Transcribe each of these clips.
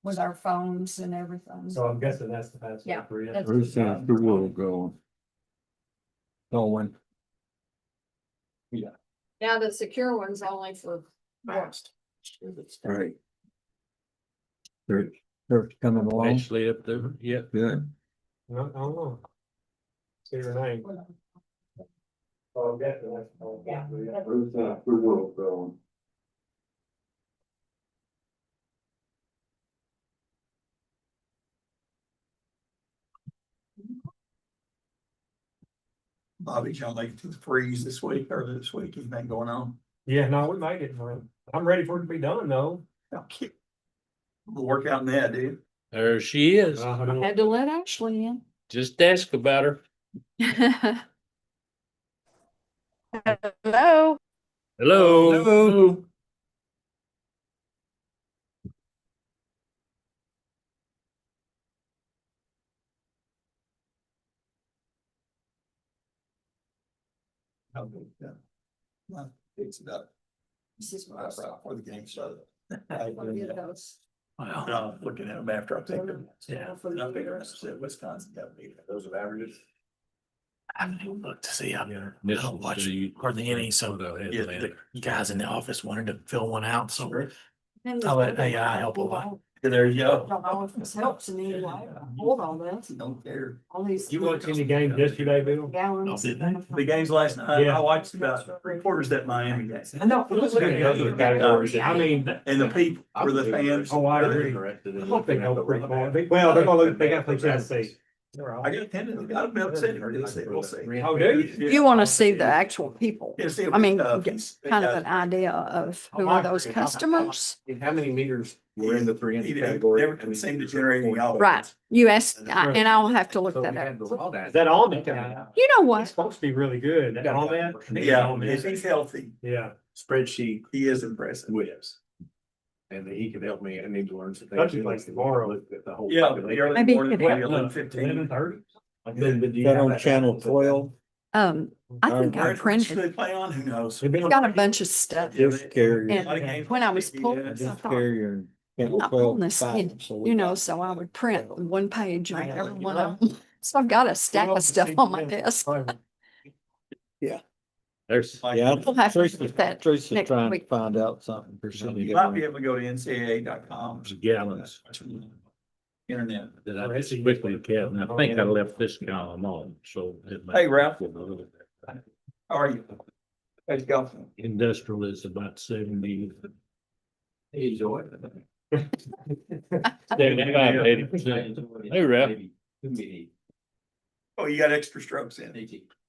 with our phones and everything. So I'm guessing that's the password Yeah, for it. that's- Where's the world going? Going. Now the secure one's only for fast. Right. They're coming along. Actually up there, yeah. Good. No, I don't know. See your name. Oh, I'm guessing that's. Yeah. Where's the world going? Bobby, y'all make it to the freeze this week or this week, anything going on? Yeah, no, we made it. I'm ready for it to be done though. Okay. We'll work out in that, dude. There she is. Had to let Ashley in. Just ask about her. Hello. Hello. It's about. This is what I Right saw. before the game started. Wow. Looking at them after I picked them. Yeah. And I figured, I said, Wisconsin got beat. Those are averages. I haven't even looked to see. I This don't is watch the- hardly any, so Yeah, the guys in the office wanted to fill one out, so Sure. I'll let AI help a lot. There you I go. don't know if this helps in any way. Hold on this. Don't care. All these. You watched any games yesterday, Bill? Gallons. Oh, did they? The games last night, Yeah. I watched about three quarters of that Miami game. I know. I mean, And the people were the fans. Oh, I agree. I hope they go pretty far. Well, they're gonna lose, they got to play Tennessee. I got attended, they got them upset. We'll see. Oh, do you? You want to see the actual people, Yeah, see, I mean, tough. get kind of an idea of who are those customers. How many meters? We're in the 300 category. Never can seem to generate any offense. Right. You asked, and I'll have to look that up. Is that on there? You know It's what? supposed to be really good. That on that? Yeah, if he's healthy, Yeah. Spreadsheet he is impressive. whips. And he can help me. I need to learn some things. Touch it like tomorrow. Look at the whole Yeah, population. the early Maybe he morning, could help. 11:15. 11:30? That on channel 12, I think I Where printed, they play on, who knows? got a bunch of stuff. just carrier, And when I was pulling, I just thought, carrier. channel not 12 on this five, skin, so we you know, got- so I would print one page of every one of them. So I've got a stack of stuff on my desk. There's, Yeah. We'll have to Tracy's get that Tracy's next trying to week. find out something. You might be able to go to ncaa.com. gallons Internet. that I just quickly kept, and I think I left this column on, so. it might- Hey, Ralph. How are you? How's it going? Industrial is about 70. Enjoy. 75, 80%. Hey, Ralph. Oh, you got extra strokes in.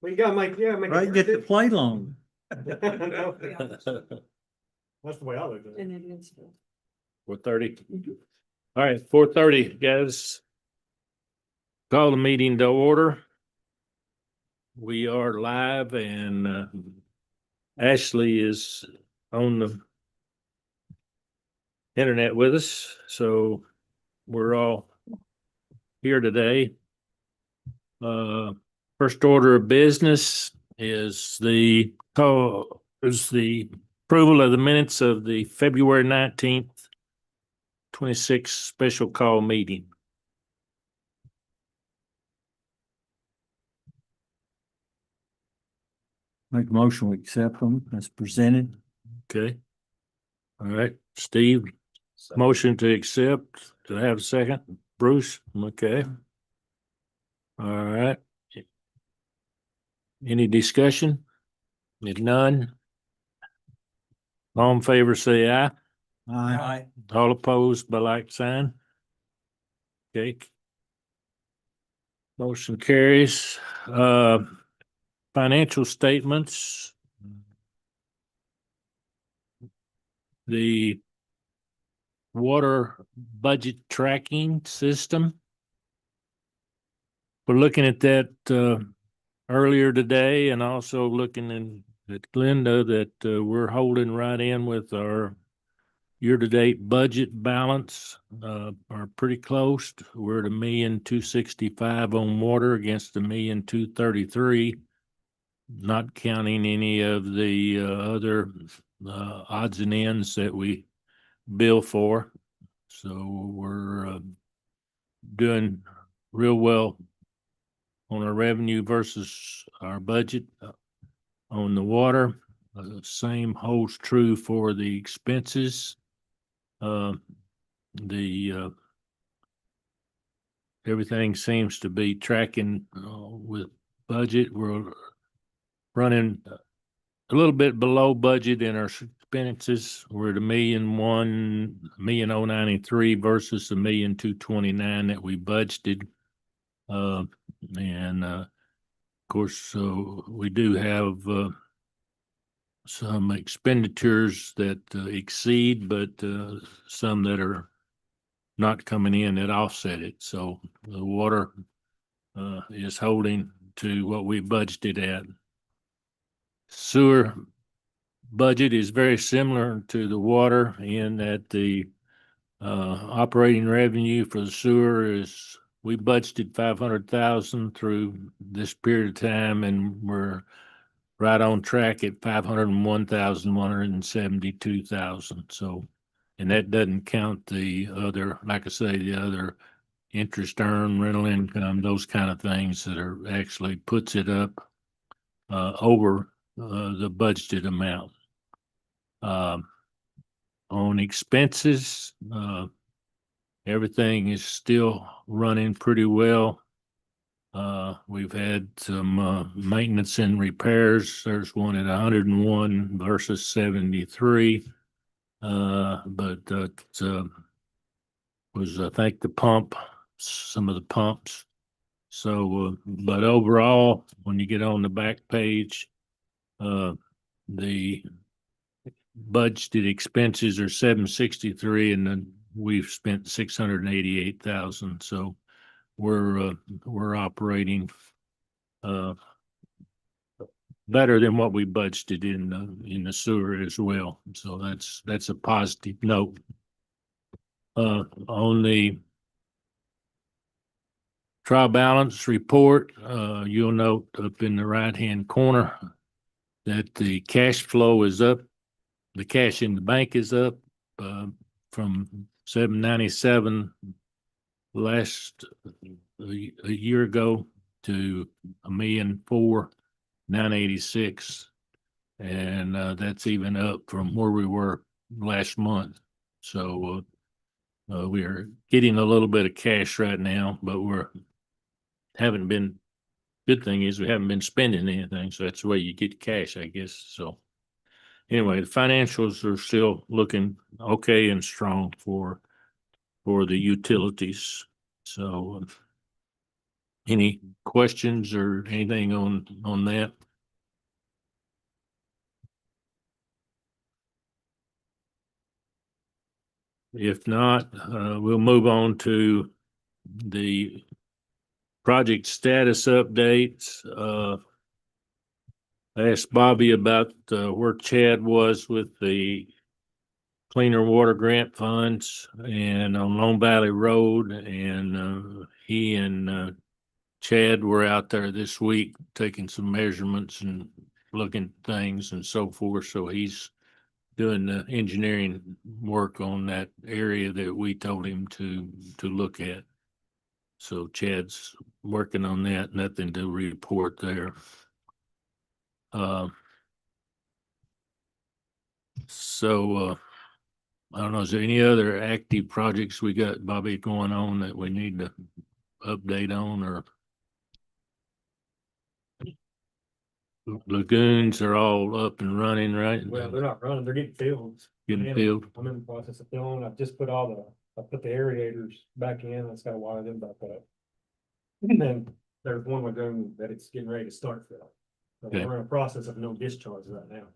Well, you gotta make, yeah, make. Right, get to play long. That's the way I look at it. And it is. 4:30. All right, 4:30, guys. Call the meeting to order. We are live and Ashley is on the internet with us, so we're all here today. First order of business is the approval of the minutes of the February 19th, 26 special call meeting. Make a motion, we accept them as presented. Okay. All right, Steve, motion to accept. Do I have a second? Bruce, okay. All right. Any discussion? If none. All in favor, say aye. Aye. All opposed by like sign. Okay. Motion carries. Financial statements. The water budget tracking system. We're looking at that earlier today and also looking at Glenda that we're holding right in with our year-to-date budget balance, are pretty close. We're at 1,265,000 on water against 1,233,000, not counting any of the other odds and ends that we bill for. So we're doing real well on our revenue versus our budget. On the water, same holds true for the expenses. The everything seems to be tracking with budget. We're running a little bit below budget in our expenses. We're at $1,093 versus $1,229 that we budgeted. And of course, we do have some expenditures that exceed, but some that are not coming in that offset it. So the water is holding to what we budgeted at. Sewer budget is very similar to the water in that the operating revenue for the sewer is, we budgeted 500,000 through this period of time, and we're right on track at 501,172,000. So, and that doesn't count the other, like I say, the other interest earned, rental income, those kind of things that are actually puts it up over the budgeted amount. On expenses, everything is still running pretty well. We've had some maintenance and repairs. There's one at 101 versus 73. But was, I think, the pump, some of the pumps. So, but overall, when you get on the back page, the budgeted expenses are 763, and then we've spent 688,000. So we're operating better than what we budgeted in the sewer as well. So that's a positive note. On the trial balance report, you'll note up in the right-hand corner that the cash flow is up. The cash in the bank is up from 797 last a year ago to 1,004,986, and that's even up from where we were last month. So we are getting a little bit of cash right now, but haven't been. Good thing is we haven't been spending anything, so that's the way you get cash, I guess. So anyway, the financials are still looking okay and strong for the utilities. So any questions or anything on that? If not, we'll move on to the project status updates. I asked Bobby about where Chad was with the cleaner water grant funds and on Lone Valley Road, and he and Chad were out there this week taking some measurements and looking at things and so forth. So he's doing the engineering work on that area that we told him to look at. So Chad's working on that. Nothing to report there. So I don't know, is there any other active projects we got, Bobby, going on that we need to update on, or lagoons are all up and running, right? Well, they're not running, they're getting filled. Getting filled. I'm in the process of filling. I've just put I put the aerators back in. That's gotta wire them back up. And then there's one lagoon that it's getting ready to start filling. So Okay. we're in a process of no discharge right now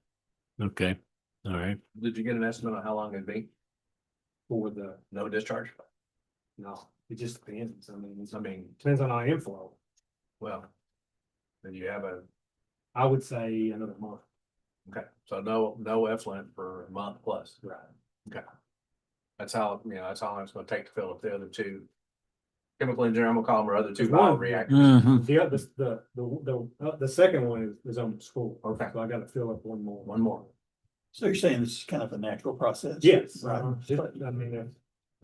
Okay, all right. Did you get an estimate on how long it'd be? for the, No discharge? no, it just depends. I mean, I mean, depends on our inflow. well, then you have I would say another month. okay, so no effluent for a month plus. Right. Okay. That's how long it's gonna take to fill up the other two. Chemical engineer, I'm gonna call them our other two There's one. bioreactors. Mhm. The second one is on school. Okay. So I gotta fill up one more. One more. So you're saying this is kind of a natural process? Yes. Right. I mean,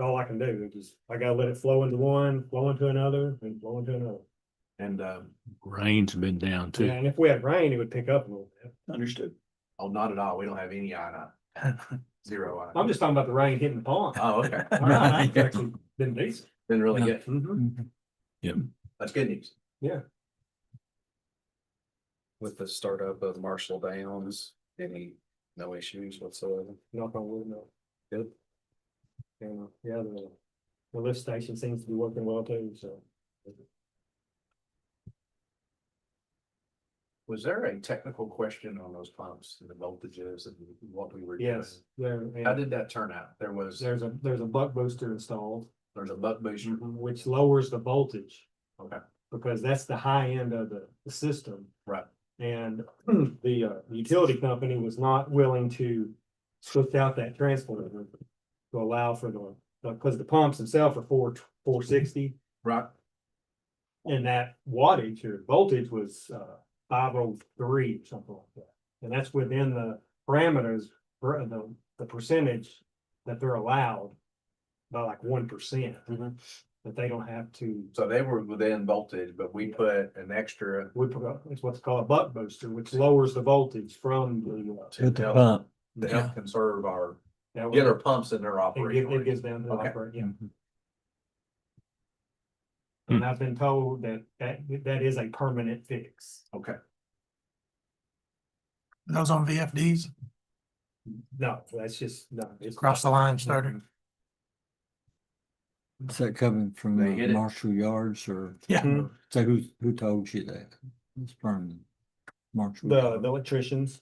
all I can do. Just, I gotta let it flow into one, flow into another, and flow into another. And, Rain's been down Yeah, too. and if we had rain, it would pick up a little bit. Understood. oh, not at all. We don't have any eye. Zero eye. I'm just talking about the rain hitting the pond. Oh, okay. It's actually been decent. Been really good. Mhm. That's good news. Yeah. With the startup of Marshall Downs, no issues whatsoever. Knock on wood, no. Good. And, yeah, the lift station seems to be working well too, so. Was there a technical question on those pumps and the voltages and what we were doing? Yes, there, How and did that turn out? There's there's a buck booster installed, a buck booster. which lowers the voltage. Okay. Because that's the high end of the system. Right. And the utility company was not willing to switch out that transformer to allow for because the pumps themselves are 460, Right. and that wattage or voltage was 503 or something like that. And that's within the parameters for the percentage that they're allowed by like 1%. That they don't have to. So they were within voltage, but we put an extra It's what's called a buck booster, which lowers the voltage from to Hit the help, pump. to help conserve our, that get way our pumps in their it operation. gets down to the Okay. operate, yeah. Mhm. And I've been told that is a permanent fix. Okay. Those on VFDs, No, that's just, no. It's across the line started. Is that coming from They hit it. Marshall Yards or? Yeah. Mhm. So who told you that? It's from Marshall. The Yards. electricians,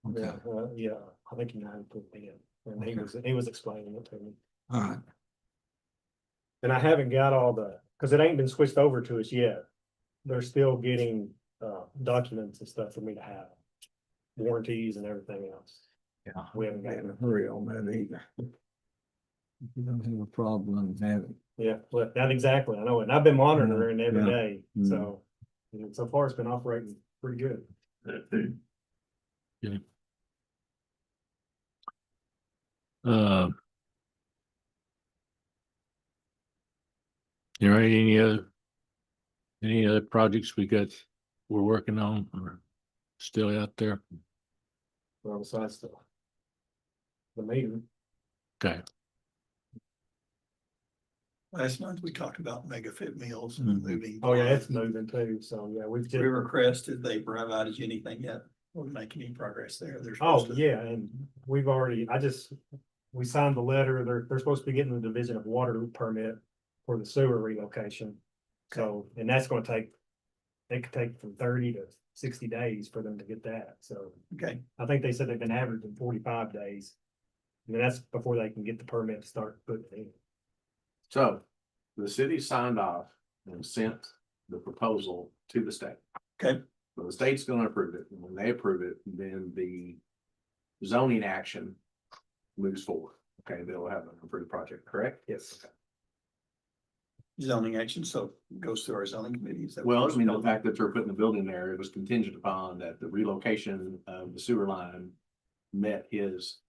Okay, yeah, I think you know how to put it in, and he was explaining it to me. all right. And I haven't got all because it ain't been switched over to us yet. They're still getting documents and stuff for me to have. Warranties and everything else. Yeah. We haven't got it. Hurry on that either. If you don't have a problem, have it. Yeah, well, that exactly, I know it, and I've been monitoring it every Yeah. day, Mm. so, and so far it's been operating pretty good. Uh. You know, any other projects we're working on or still out there? Well, besides the meter, Okay, Last month, we talked about mega fit meals Mhm. and moving. oh yeah, it's moving too, so yeah, we've just, Rivercrest, did they provide you anything yet? Or make any progress there? They're oh, supposed to- yeah, and we've already, we signed the letter, they're supposed to be getting the Division of Water permit for the sewer relocation. So, and that's gonna it could take from 30 to 60 days for them to get that, so. Okay, I think they said they've been averaging 45 days. I mean, that's before they can get the permit to start putting it in. So the city signed off and sent the proposal to the state. okay, So the state's gonna approve it, and when they approve it, then the zoning action moves forward. Okay, they'll have an approved project, correct? Yes. zoning action, so it goes through our zoning committee. Is that what Well, we're I mean, the supposed fact that they're putting the building there, it was contingent upon that the relocation of the sewer line met his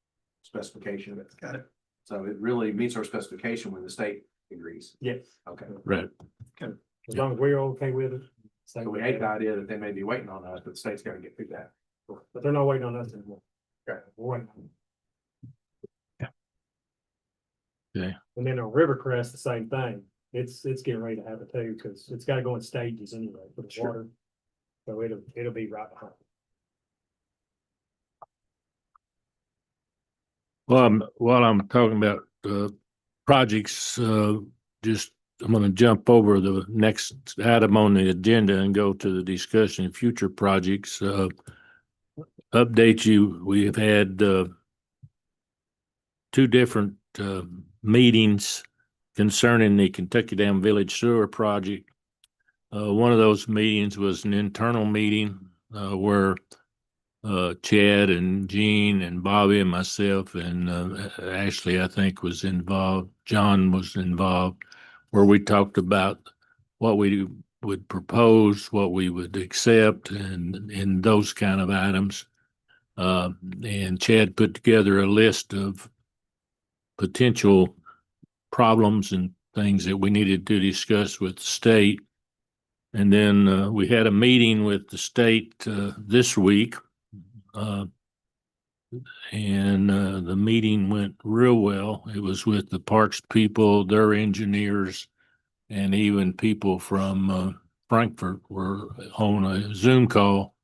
specification. to do? Got it. So it really meets our specification when the state agrees. Yes. Okay. right. As long as we're okay with it. So we hate the idea that they may be waiting on us, but the state's gotta get through that. But they're not waiting on us anymore. Okay. We're waiting on them. Okay. And then on Rivercrest, the same thing. It's getting ready to have it too, because it's gotta go in stages anyway for the Sure. water. So it'll be right behind. Well, while I'm talking about projects, just I'm gonna jump over the next item on the agenda and go to the discussion of future projects. Update you, we have had two different meetings concerning the Kentucky Dam Village Sewer Project. One of those meetings was an internal meeting where Chad and Gene and Bobby and myself and Ashley, I think, was involved. John was involved, where we talked about what we would propose, what we would accept, and those kind of items. And Chad put together a list of potential problems and things that we needed to discuss with the state. And then we had a meeting with the state this week. And the meeting went real well. It was with the parks people, their engineers, and even people from Frankfurt were on a Zoom call.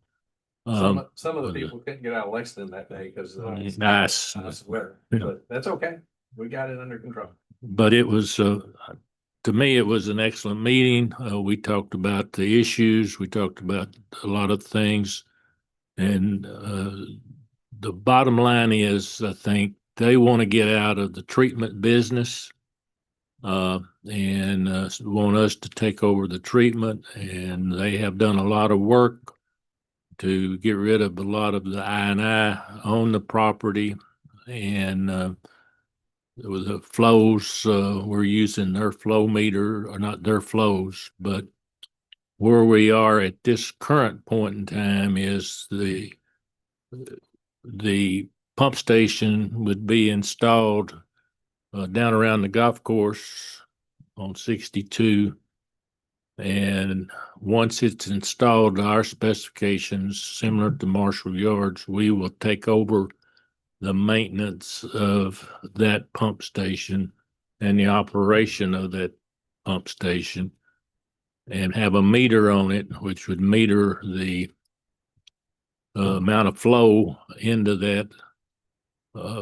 Some of the people couldn't get out of Lexington that day because Nice. nice weather, Yeah. but that's okay. We got it under control. But it was, to me, it was an excellent meeting. We talked about the issues. We talked about a lot of things. And the bottom line is, I think they want to get out of the treatment business and want us to take over the treatment. And they have done a lot of work to get rid of a lot of the I&I on the property. And with the flows, we're using their flow meter, or not their flows, but where we are at this current point in time is the pump station would be installed down around the golf course on 62. And once it's installed to our specifications, similar to Marshall Yards, we will take over the maintenance of that pump station and the operation of that pump station, and have a meter on it, which would meter the amount of flow into that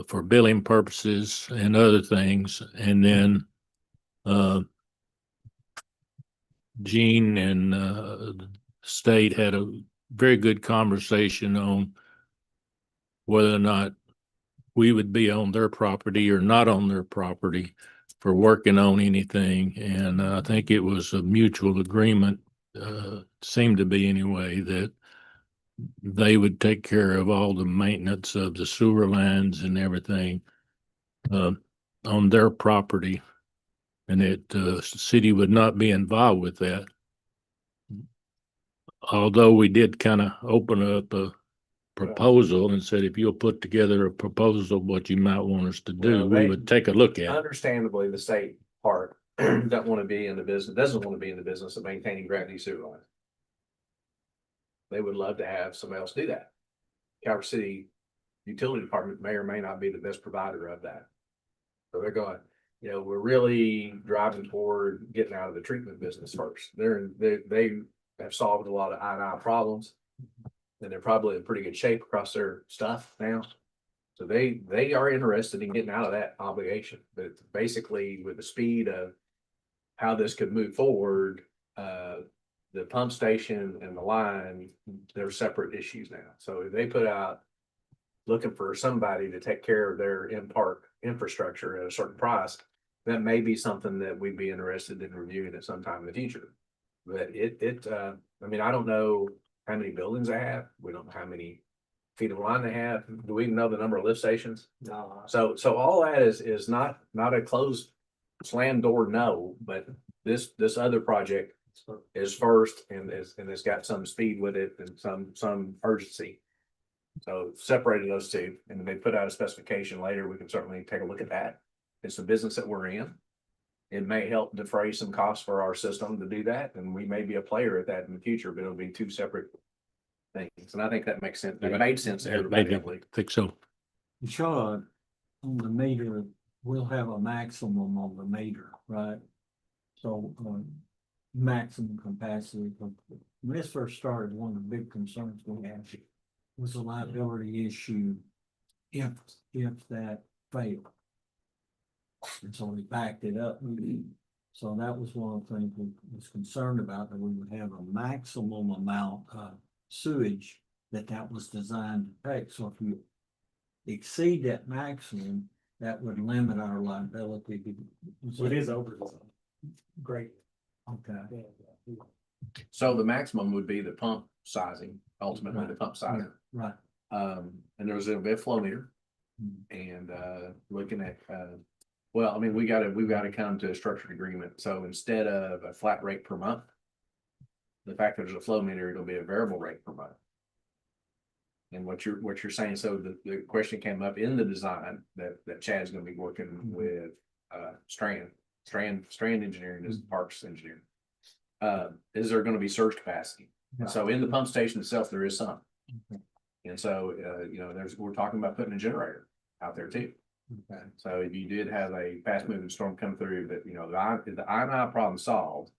for billing purposes and other things. And then Gene and the state had a very good conversation on whether or not we would be on their property or not on their property for working on anything. And I think it was a mutual agreement, seemed to be anyway, that they would take care of all the maintenance of the sewer lines and everything on their property, and that the city would not be involved with that. Although we did kind of open up a proposal and said, if you'll put together a proposal, what you might want us to do, Well, we they- would take a look at it. Understandably, the state park doesn't want to be in the business, doesn't want to be in the business of maintaining gravity sewer lines. They would love to have somebody else do that. Calvert City Utility Department may or may not be the best provider of that. So they're going, we're really driving toward getting out of the treatment business first. They have solved a lot of I&I problems. And they're probably in pretty good shape across their stuff now. So they are interested in getting out of that obligation. But basically, with the speed of how this could move forward, the pump station and the line, they're separate issues now. So if they put out looking for somebody to take care of their in-park infrastructure at a certain price, that may be something that we'd be interested in reviewing at some time in the future. But I mean, I don't know how many buildings they have. We don't know how many feet of line they have. Do we even know the number of lift stations? No. So all that is not a closed slam door no, but this other project is first and it's got some speed with it and some urgency. So separating those two, and then they put out a specification later, we can certainly take a look at that. It's the business that we're in. It may help defray some costs for our system to do that, and we may be a player at that in the future, but it'll be two separate things. And I think that makes sense. It made sense to everybody. I believe. I think so. Sean, on the meter, we'll have a maximum on the meter, right? So, maximum capacity. When this first started, one of the big concerns we had was a liability issue if that failed. And so we backed it up. So that was one of the things we was concerned about, that we would have a maximum amount of sewage that was designed to take. So if you exceed that maximum, that would limit our liability. So it is over. Great. Okay. So the maximum would be the pump sizing, ultimately the pump sizing. Right. And there was a bit flow meter. And looking at well, I mean, we've got to come to a structured agreement. So instead of a flat rate per month, the fact that there's a flow meter, it'll be a variable rate per month. And what you're saying, so the question came up in the design that Chad's gonna be working with Strand Engineering is Parks Engineering. Is there gonna be surge capacity? And so in the pump station itself, there is some. And so, you know, we're talking about putting a generator out there too. Okay. So if you did have a fast moving storm come through that, you know, the I problem solved,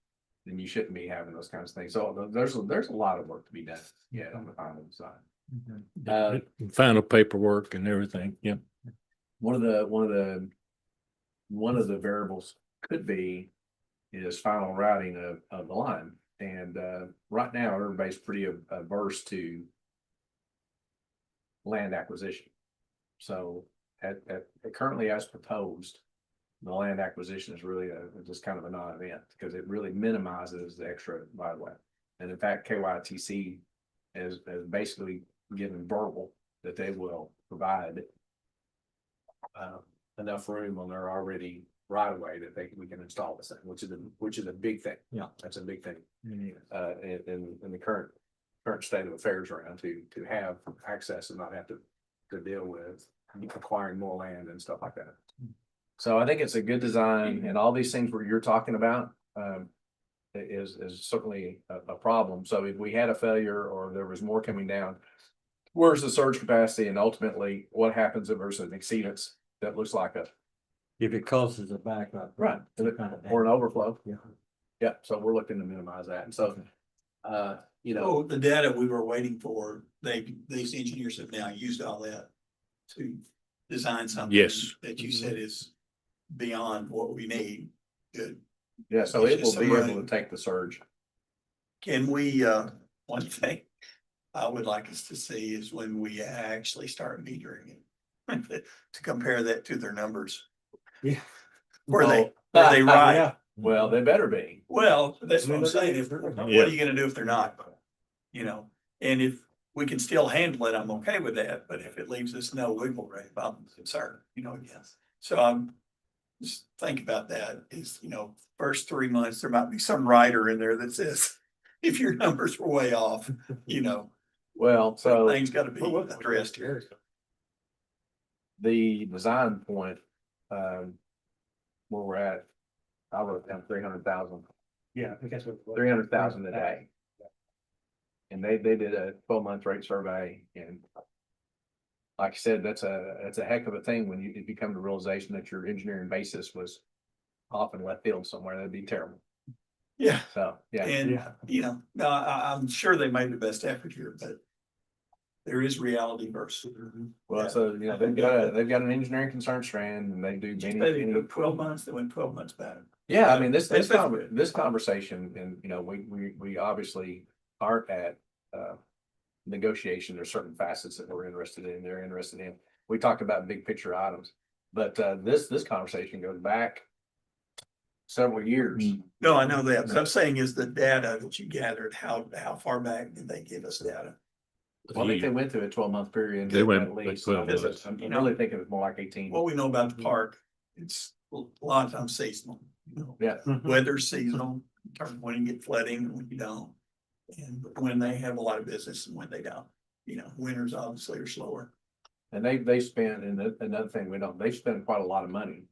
then you shouldn't be having those kinds of things. So there's a lot of work to be done, yeah, on the final design. Final paperwork and everything, yeah. One of the variables could be is final routing of the line. And right now, everybody's pretty averse to land acquisition. So currently as proposed, the land acquisition is really just kind of a non-event because it really minimizes the extra right of way. And in fact, KYTC has basically given verbal that they will provide enough room on their already right of way that we can install this thing, which is a big thing. Yeah. That's a big thing. In the current state of affairs around to have access and not have to deal with acquiring more land and stuff like that. So I think it's a good design, and all these things where you're talking about is certainly a problem. So if we had a failure or there was more coming down, where's the surge capacity, and ultimately what happens if there's an exceedance that looks like If it causes a backup. right or an overflow? Yeah. Yeah, so we're looking to minimize that, and so you know, Oh, the data we were waiting for, these engineers have now used all that to design something. Yes. That you said is beyond what we need. Good. yeah, so it will Just be some able to take the surge. Can we, one thing I would like us to see is when we actually start metering it. To compare that to their numbers. Yeah. Where they Yeah. write, Well, they better be. well, that's what I'm saying, what are you gonna do if they're not? You know, and if we can still handle it, I'm okay with that, but if it leaves us no wiggle room, I'm concerned, you know, yes. So I'm, just think about that is, you know, first 3 months, there might be some writer in there that says, if your numbers were way off, you know, Well, so things gotta be addressed here. the design point, where we're at, I wrote down 300,000. Yeah, I think that's what. 300,000 a day. And they did a 12-month rate survey, and like I said, that's a heck of a thing when you come to the realization that your engineering basis was off in left field somewhere. That'd be terrible. Yeah, So, yeah. and, you know, no, I'm sure they made the best effort here, but there is reality versus. Well, so, you know, they've got an engineering concern strand, and they do They took 12 months, they went 12 months back. yeah, I mean, this That's good. this conversation, and you know, we obviously aren't at negotiation. There's certain facets that we're interested in, they're interested in. We talked about big picture items, but this conversation goes back several years. No, I know that, but I'm saying is the data that you gathered, how far back did they give us data? Well, I think they went through a 12-month period. They went at like least. 12 months. I'm really thinking it's more like 18. What we know about the park, it's a lot of times seasonal, you know, Yeah, weather's seasonal, in terms of when you get flooding and when you don't. And when they have a lot of business and when they don't, you know, winters obviously are slower. and they spend, and another thing we don't, they spend quite a lot of money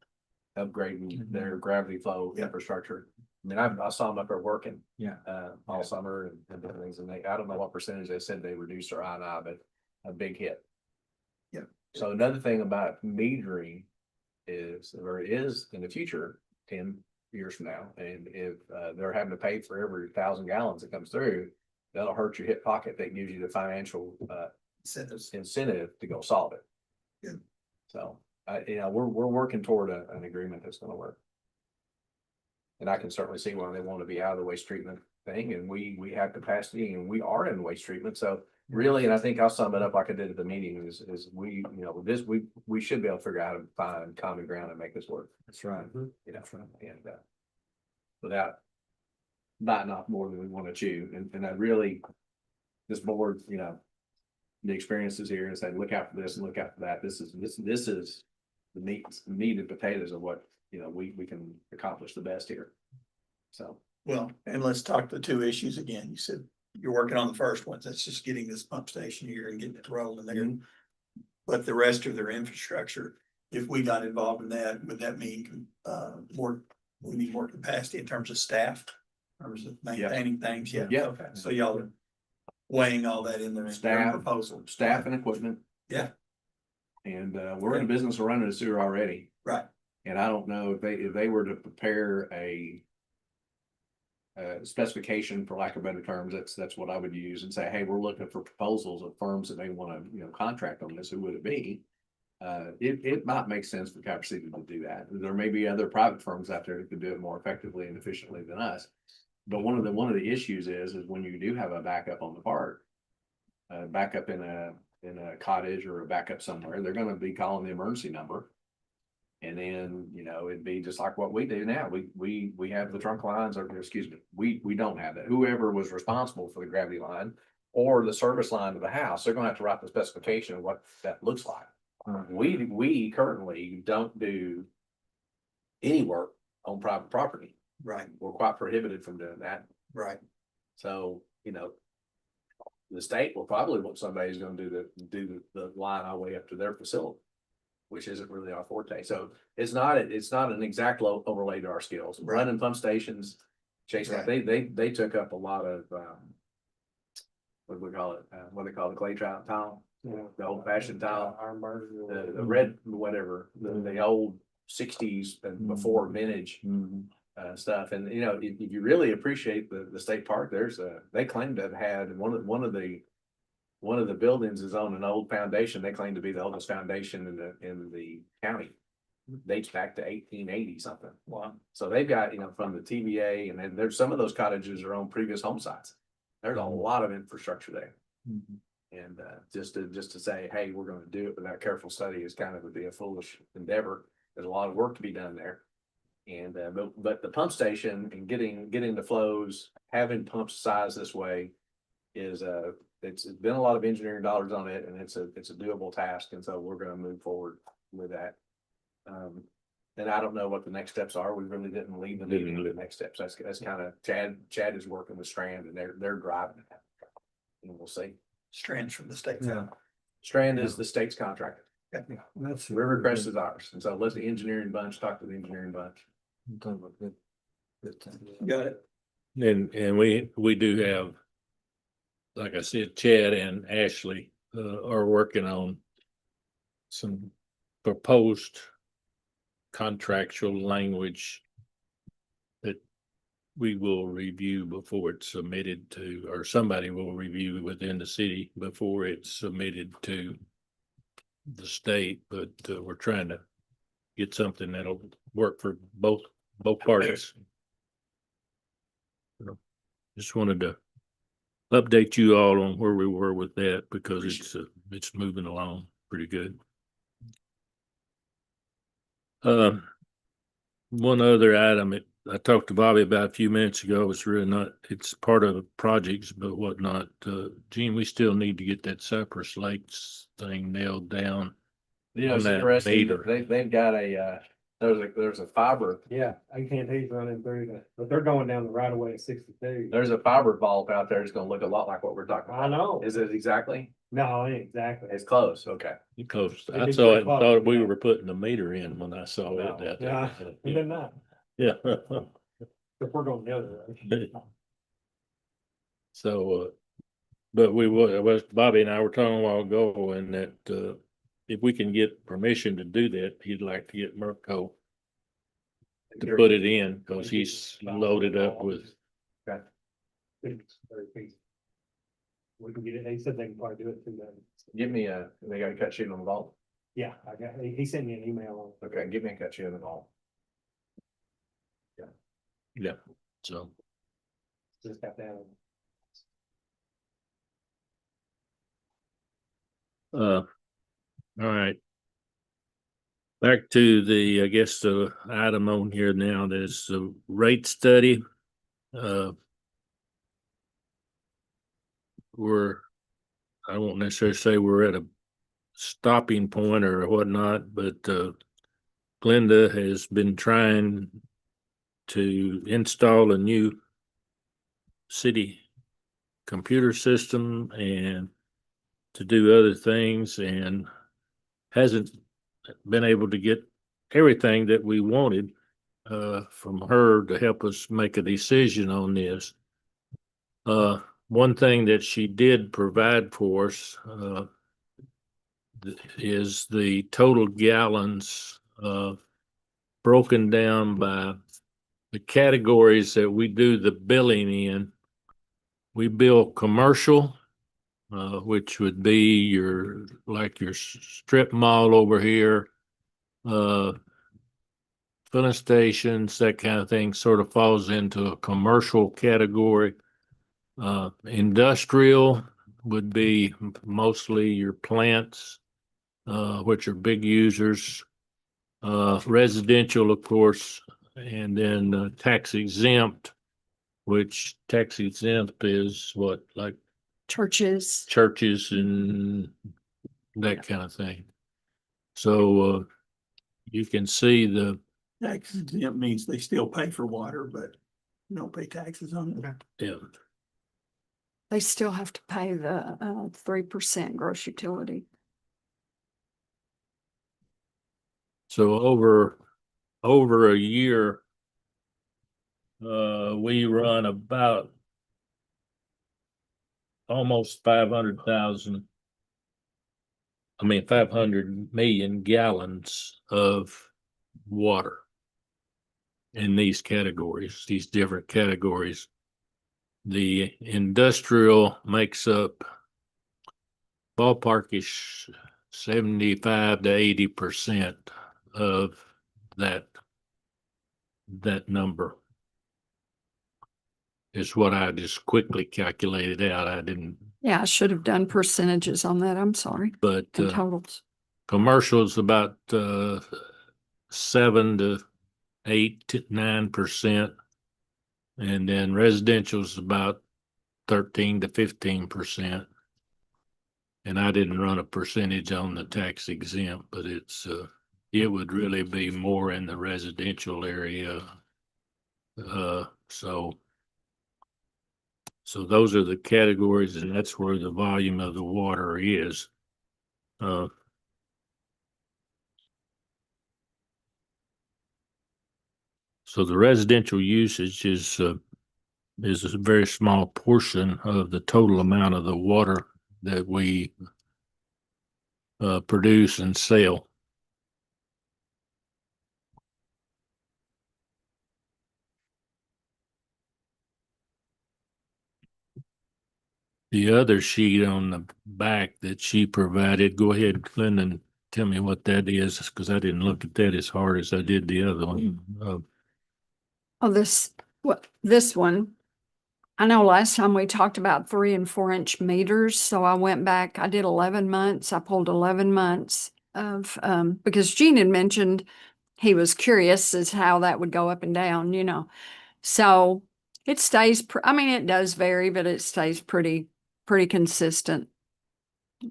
upgrading their gravity flow Yeah. infrastructure. I mean, I saw them up there working. Yeah. All summer and different things, and I don't know what percentage they said they reduced their I&I, but a big hit. Yeah. So another thing about metering is, or is in the future, 10 years from now, and if they're having to pay for every 1,000 gallons that comes through, that'll hurt your hip pocket. That gives you the financial Incentives. incentive to go solve it. Yeah. So, you know, we're working toward an agreement that's gonna work. And I can certainly see why they want to be out of the waste treatment thing, and we have capacity, and we are in waste treatment, so really, and I think I'll sum it up like I did at the meeting, is we, you know, this, we should be able to figure out how to find common ground and make this work. That's right. You know, and without biting off more than we want to chew, and I really, this board, you know, the experiences here and say, look out for this and look out for that. This is the meat and potatoes of what, you know, we can accomplish the best here. So. Well, and let's talk the two issues again. You said you're working on the first ones. That's just getting this pump station here and getting it rolling there. Mhm. But the rest of their infrastructure, if we got involved in that, would that mean, more, we need more capacity in terms of staff? Or is it maintaining things? Yeah. Yeah. Okay, so y'all are weighing all that in their Staff. proposal. Staff and equipment. Yeah. And, we're in the business of running a sewer already. Right. And I don't know if they were to prepare a specification, for lack of better terms, that's what I would use, and say, hey, we're looking for proposals of firms that may want to, contract on this, who would it be? It might make sense for Copper City to do that. There may be other private firms out there that could do it more effectively and efficiently than us. But one of the issues is when you do have a backup on the park, backup in a cottage or a backup somewhere, they're gonna be calling the emergency number. And then, it'd be just like what we do now. We have the trunk lines, or excuse me, we don't have that. Whoever was responsible for the gravity line or the service line to the house, they're gonna have to write the specification of what that looks like. We currently don't do any work on private property. Right, We're quite prohibited from doing that. right. So, the state will probably want somebody who's gonna do the line all the way up to their facility, which isn't really our forte. So it's not an exact overlay to our skills. Right. Running pump stations, chasing, Right. they took up a lot of, what do we call it? What do they call the clay tile? The old fashioned tile, the red, whatever, the old sixties and before vintage. Stuff. And, if you really appreciate the state park, they claim to have had one of the buildings is on an old foundation. They claim to be the oldest foundation in the county. Dates back to 1880 something. Wow. So they've got, from the TVA, and then there's some of those cottages are on previous home sites. There's a lot of infrastructure there. And, just to say, hey, we're gonna do it without careful study is kind of would be a foolish endeavor. There's a lot of work to be done there. And, but the pump station and getting the flows, having pumps sized this way is, it's been a lot of engineering dollars on it, and it's a doable task. And so we're gonna move forward with that. And I don't know what the next steps are. We really didn't leave the meeting with the next steps. That's kind of Chad is working with Strand, and they're driving it. And we'll see. Strands from the state. Yeah. Strand is the state's contractor. That's. Rivercrest is ours. And so let the engineering bunch talk to the engineering bunch. Good thing. Got it. And we do have, like I said, Chad and Ashley are working on some proposed contractual language that we will review before it's submitted to, or somebody will review within the city before it's submitted to the state. But we're trying to get something that'll work for both parties. Just wanted to update you all on where we were with that, because it's moving along pretty good. One other item I talked to Bobby about a few minutes ago, it's really not, it's part of the projects, but whatnot. Gene, we still need to get that Cypress Lakes thing nailed down. It's On that interesting. meter. They've got there's a fiber. Yeah, AT&T's running through but they're going down the right of way at 62. There's a fiber vault out there. It's gonna look a lot like what we're talking I about. know. Is it exactly? No, ain't exactly. It's close. Okay. Because It'd I be saw pretty it and close, thought we yeah. were putting the meter in when I saw it out Yeah, there. we did not. Yeah. If we're going the other way. So, but Bobby and I were talking a while ago, and that if we can get permission to do that, he'd like to get Mirko to put it in, because he's loaded up with. We can get it. He said they can probably do it through that. Give me they got a cut sheet on the vault. Yeah, he sent me an email. Okay, give me a cut sheet on the vault. Yeah, so. Just got that. All right. Back to the, I guess, the item on here now, there's the rate study. I won't necessarily say we're at a stopping point or whatnot, but Glenda has been trying to install a new city computer system and to do other things, and hasn't been able to get everything that we wanted from her to help us make a decision on this. One thing that she did provide for us is the total gallons broken down by the categories that we do the billing in. We bill commercial, which would be your, like your strip mall over here, filling stations, that kind of thing sort of falls into a commercial category. Industrial would be mostly your plants, which are big users. Residential, of course, and then tax exempt, which tax exempt is what, like Churches. churches and that kind of thing. So you can see the, Tax exempt means they still pay for water, but don't pay taxes on it. yeah, They still have to pay the 3% gross utility. so over a year, we run about almost 500,000. 500 million gallons of water in these categories, these different categories. The industrial makes up ballparkish 75 to 80% of that number is what I just quickly calculated out. I didn't, Yeah, I should have done percentages on that. I'm sorry. but And totals. commercial's about 7 to 8 to 9%. And then residential's about 13 to 15%. And I didn't run a percentage on the tax exempt, but it would really be more in the residential area. So those are the categories, and that's where the volume of the water is. So the residential usage is a very small portion of the total amount of the water that we produce and sell. The other sheet on the back that she provided, go ahead, Linda, and tell me what that is, because I didn't look at that as hard as I did the other one. This one. I know last time we talked about 3 and 4 inch meters, so I went back, I did 11 months. I pulled 11 months of, because Gene had mentioned he was curious as how that would go up and down, you know. So it stays, it does vary, but it stays pretty consistent.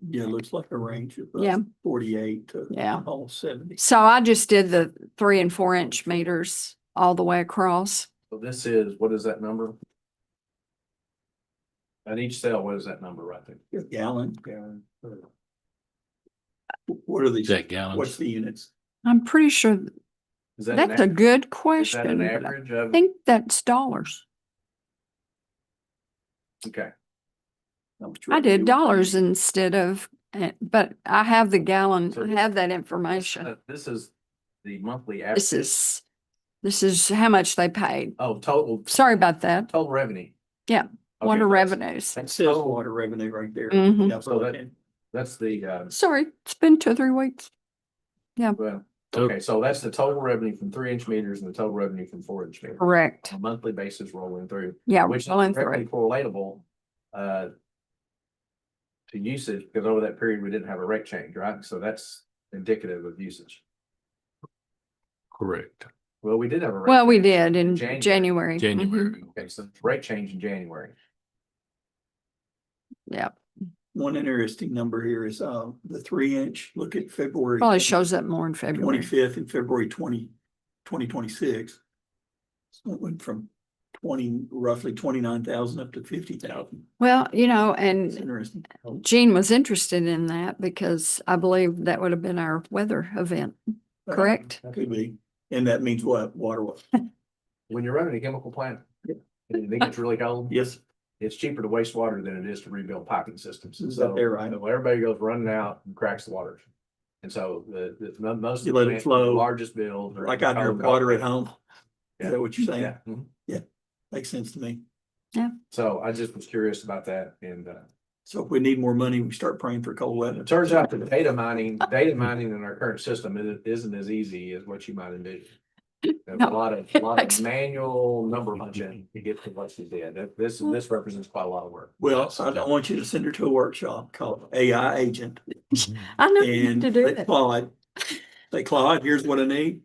Yeah, it looks like a range of Yeah. 48 to Yeah. almost 70. So I just did the 3 and 4 inch meters all the way across. So this is, what is that number? At each cell, what is that number right there? Gallon. What are these? Is that gallons? What's the units? I'm pretty sure Is that an that's a average? good Is that question. an but average I of? think that's dollars. Okay, I did dollars instead of, but I have the gallon, So I have that information. this is the monthly average. This is how much they paid. Oh, total, Sorry about that. total revenue. Yeah, Okay, water that's- revenues. That says water revenue right there. Mhm. Yeah, So that's the, Sorry, it's been 2 or 3 weeks. well, okay, so that's the total revenue from 3-inch meters and the total revenue from 4-inch meters. Correct. On a monthly basis rolling through. Yeah, Which is rolling directly through. correlatable to usage, because over that period, we didn't have a rate change, right? So that's indicative of usage. Correct. Well, we did have a. rate Well, we change did in January. January. Mhm. January. Okay, so rate change in January. Yeah, One interesting number here is the 3-inch, look at February. probably shows up more in February. 25th and February 2026. So it went from roughly 29,000 up to 50,000. Well, It's and interesting. Gene was interested in that because I believe that would have been our weather event, correct? Could be. And that means what? Water. When you're running a chemical plant, and you think it's really cold, Yes, it's cheaper to waste water than it is to rebuild piping systems. Is So that there, right? so everybody goes running out and cracks the water. And so most. You of the let it plants, flow. the largest bills. are like I drink cold water at home. Yeah. Is that what you're saying? Yeah. Mhm. Makes sense to me. So I just was curious about that and, So if we need more money, we start praying for cold weather. it turns out that data mining in our current system isn't as easy as what you might envision. There's No. a lot of manual number punching to get to what you did. This represents quite a lot of work. Well, so I don't want you to send her to a workshop called AI Agent I know you need and to do let that. Claude, say, Claude, here's what I need.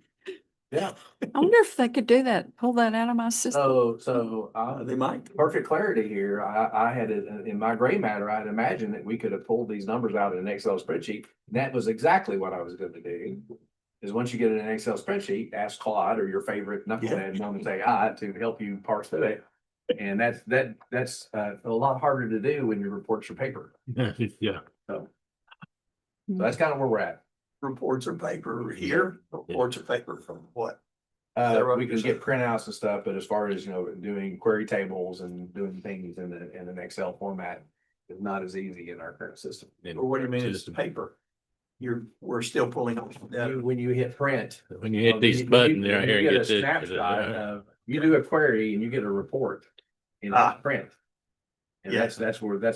Yeah. I wonder if they could do that, pull that out of my system. So, They might. perfect clarity here. I had it in my gray matter. I had imagined that we could have pulled these numbers out in an Excel spreadsheet. And that was exactly what I was going to do. Is once you get in an Excel spreadsheet, ask Claude or your favorite knucklehead known as AI to help you parse through it. And that's a lot harder to do when your reports are paper. Yeah. So that's kind of where we're at. Reports are paper here, reports are paper from what? that right? We can get printouts and stuff, but as far as, doing query tables and doing things in an Excel format is not as easy in our current system. Or what do you mean it's paper? We're still pulling off that. When you hit print. When you hit these when buttons when there, here you and get get a this. snapshot of, you do a query and you get a report in print. And Yeah. that's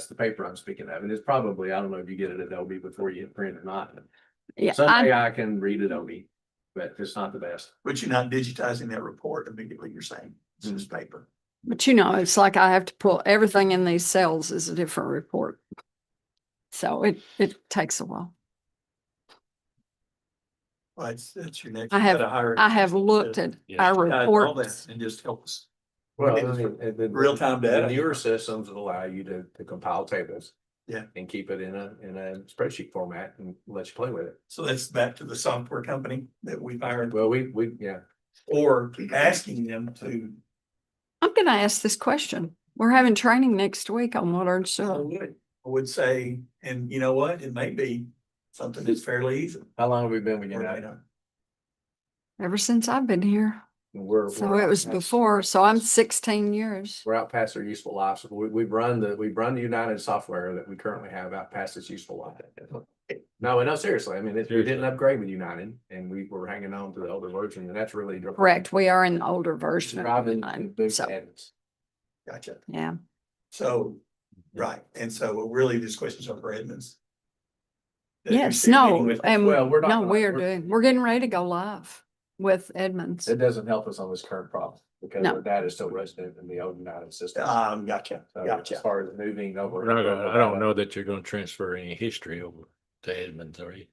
the paper I'm speaking of. And it's probably, I don't know if you get it at Adobe before you hit print or not. Yeah, Some AI can read Adobe, but it's not the best. But you're not digitizing that report immediately, you're saying, it's just paper. but it's like I have to pull everything in these cells is a different report. So it takes a while. Well, that's your next. I you have- gotta hire- I have looked at Yes. our digitize all reports. that And just help us. Well, It is real-time data. The newer systems will allow you to compile tables. Yeah. And keep it in a spreadsheet format and let you play with it. So that's back to the software company that we've hired, Well, yeah. or asking them to. I'm gonna ask this question. We're having training next week on water and I sewer. would say, and you know what, it may be something that's fairly easy. How long have we been with Or, United? Ever since I've been here. So We're it was out past- before, so I'm 16 years. We're out past our useful lives. We've run the United software that we currently have out past its useful life. No, seriously. I mean, we didn't upgrade with United and we were hanging on to the older version and that's really. Correct. We are in the older version. of Driving. mine, big So, heads. Gotcha. yeah. So, right, and so really this question's on for Edmonds. That you're Yes, still meeting no, with- and Well, we're not no, gonna- we're getting ready to go live with Edmonds. It doesn't help us on this current problem because No. our dad is still resident in the old United system. Gotcha, So gotcha. as far as moving over. We're not gonna, I don't know that you're gonna transfer any history over to Edmonds, are you?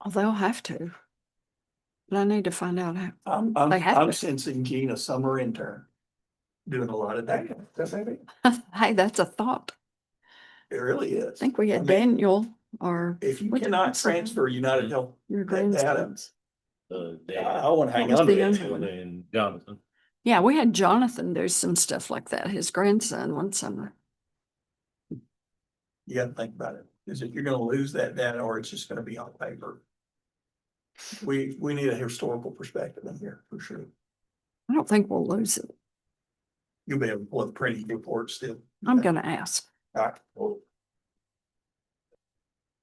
Oh, they'll have to. But I need to find out how. They have I'm to. sensing Gene, a summer intern. Doing a lot of that. That's maybe. Hey, that's a thought. It really is. I think we I had mean, Daniel or If you what did cannot you say? transfer United Health Your that data, grandsons. I want to hang was on the to younger it. one? And Jonathan. Yeah, we had Jonathan do some stuff like that, his grandson one summer. You gotta think about it. Is it, you're gonna lose that data or it's just gonna be on paper? We need a historical perspective in here for sure. I don't think we'll lose it. You'll be able to pull the printing report still. I'm gonna ask. All right, well.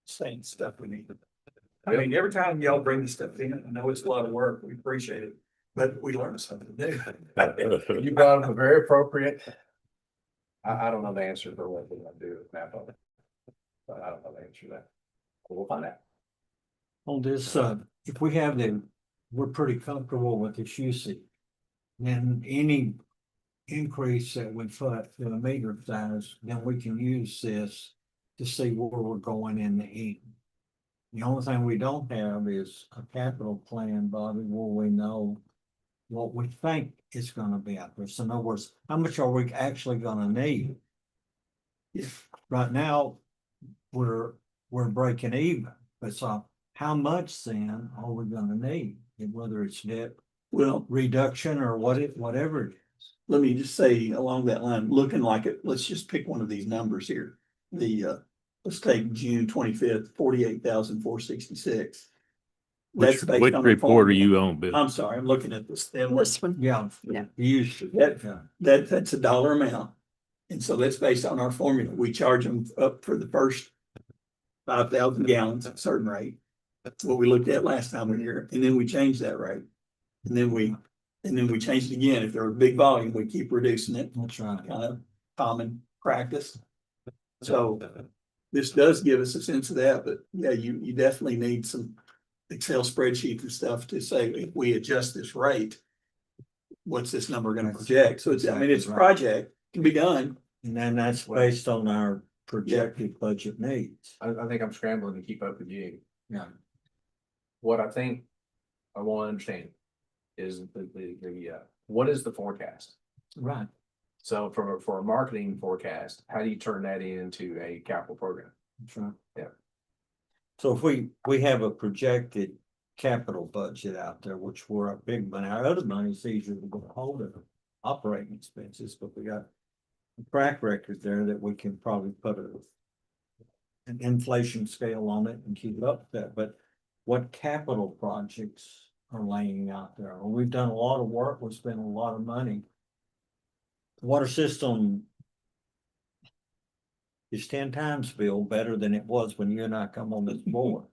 Same stuff we need. I mean, every time y'all bring this stuff in, I know it's a lot of work, we appreciate it, but we learn something new. You brought up a very appropriate. I don't know the answer for what we're gonna do with Napa. But I don't know the answer to that. We'll find out. On this, if we're pretty comfortable with this usage. Then any increase that we put to the meter size, then we can use this to see where we're going in the end. The only thing we don't have is a capital plan, Bobby, where we know what we think it's gonna be out there. So in other words, how much are we actually gonna need? If right now, we're breaking even, but so how much then are we gonna need? And whether it's debt Well, reduction or whatever it is. let me just say along that line, looking like it, let's just pick one of these numbers here. Let's take June 25th, 48,466. That's based Which on a report are formula. you on, Bill? I'm sorry, I'm looking at this thin one. This one, Yeah. Yeah. Used to, That- That's a dollar amount. And so that's based on our formula. We charge them up for the first 5,000 gallons at a certain rate. That's what we looked at last time we were here, and then we changed that rate. And then we changed it again. If there was big volume, we keep reducing it, that's right. kind of common practice. So this does give us a sense of that, but yeah, you definitely need some Excel spreadsheets and stuff to say, if we adjust this rate, what's this number gonna project? So it's, I mean, it's a project, can be done. And then that's based on our projected budget needs. I think I'm scrambling to keep up with you. Yeah. What I think I want to understand is what is the forecast? Right. So for a marketing forecast, how do you turn that into a capital program? That's right. Yeah. So if we have a projected capital budget out there, which we're a big money, our other money is easier to get a hold of, operating expenses, but we got a track record there that we can probably put an inflation scale on it and keep up with that, but what capital projects are laying out there? Well, we've done a lot of work, we spent a lot of money. The water system is 10 times, Bill, better than it was when you and I come on this board.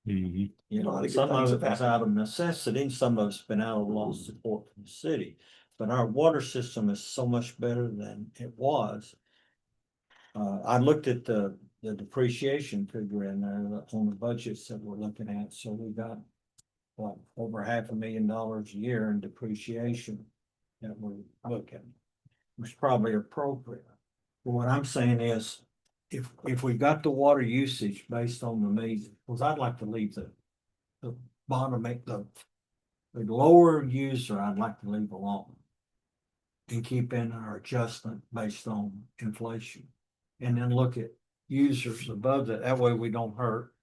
Mhm. You A lot know, of good some things of have it was out of necessity, and some of it's been out of lost support from the city. But our water system is so much better than it was. I looked at the depreciation figure in there on the budgets that we're looking at, so we got what, over $500,000 a year in depreciation that we're looking, which probably appropriate. But what I'm saying is, if we got the water usage based on the meter, because I'd like to leave the bottom, make the lower user, I'd like to leave alone. And keep in our adjustment based on inflation. And then look at users above that. That way we don't hurt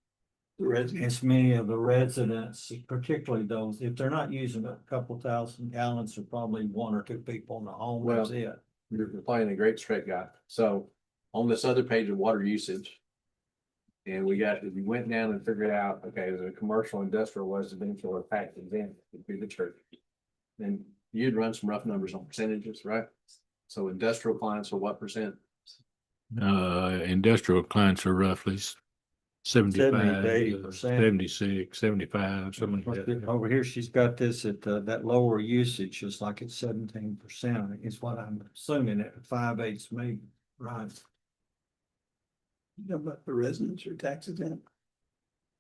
The residents. as many of the residents, particularly those, if they're not using a couple thousand gallons, or probably one or two people in the home, that's it. You're playing a great straight guy. So on this other page of water usage. And we went down and figured out, okay, is it a commercial, industrial, residential, or tax exempt, would be the church. Then you'd run some rough numbers on percentages, right? So industrial clients are what percent? Industrial clients are roughly 70 to 75, 80%. 76, 75, something like that. Over here, she's got this at, that lower usage is like at 17%, is what I'm assuming at 5/8 meg, right? You know about the residents or tax exempt?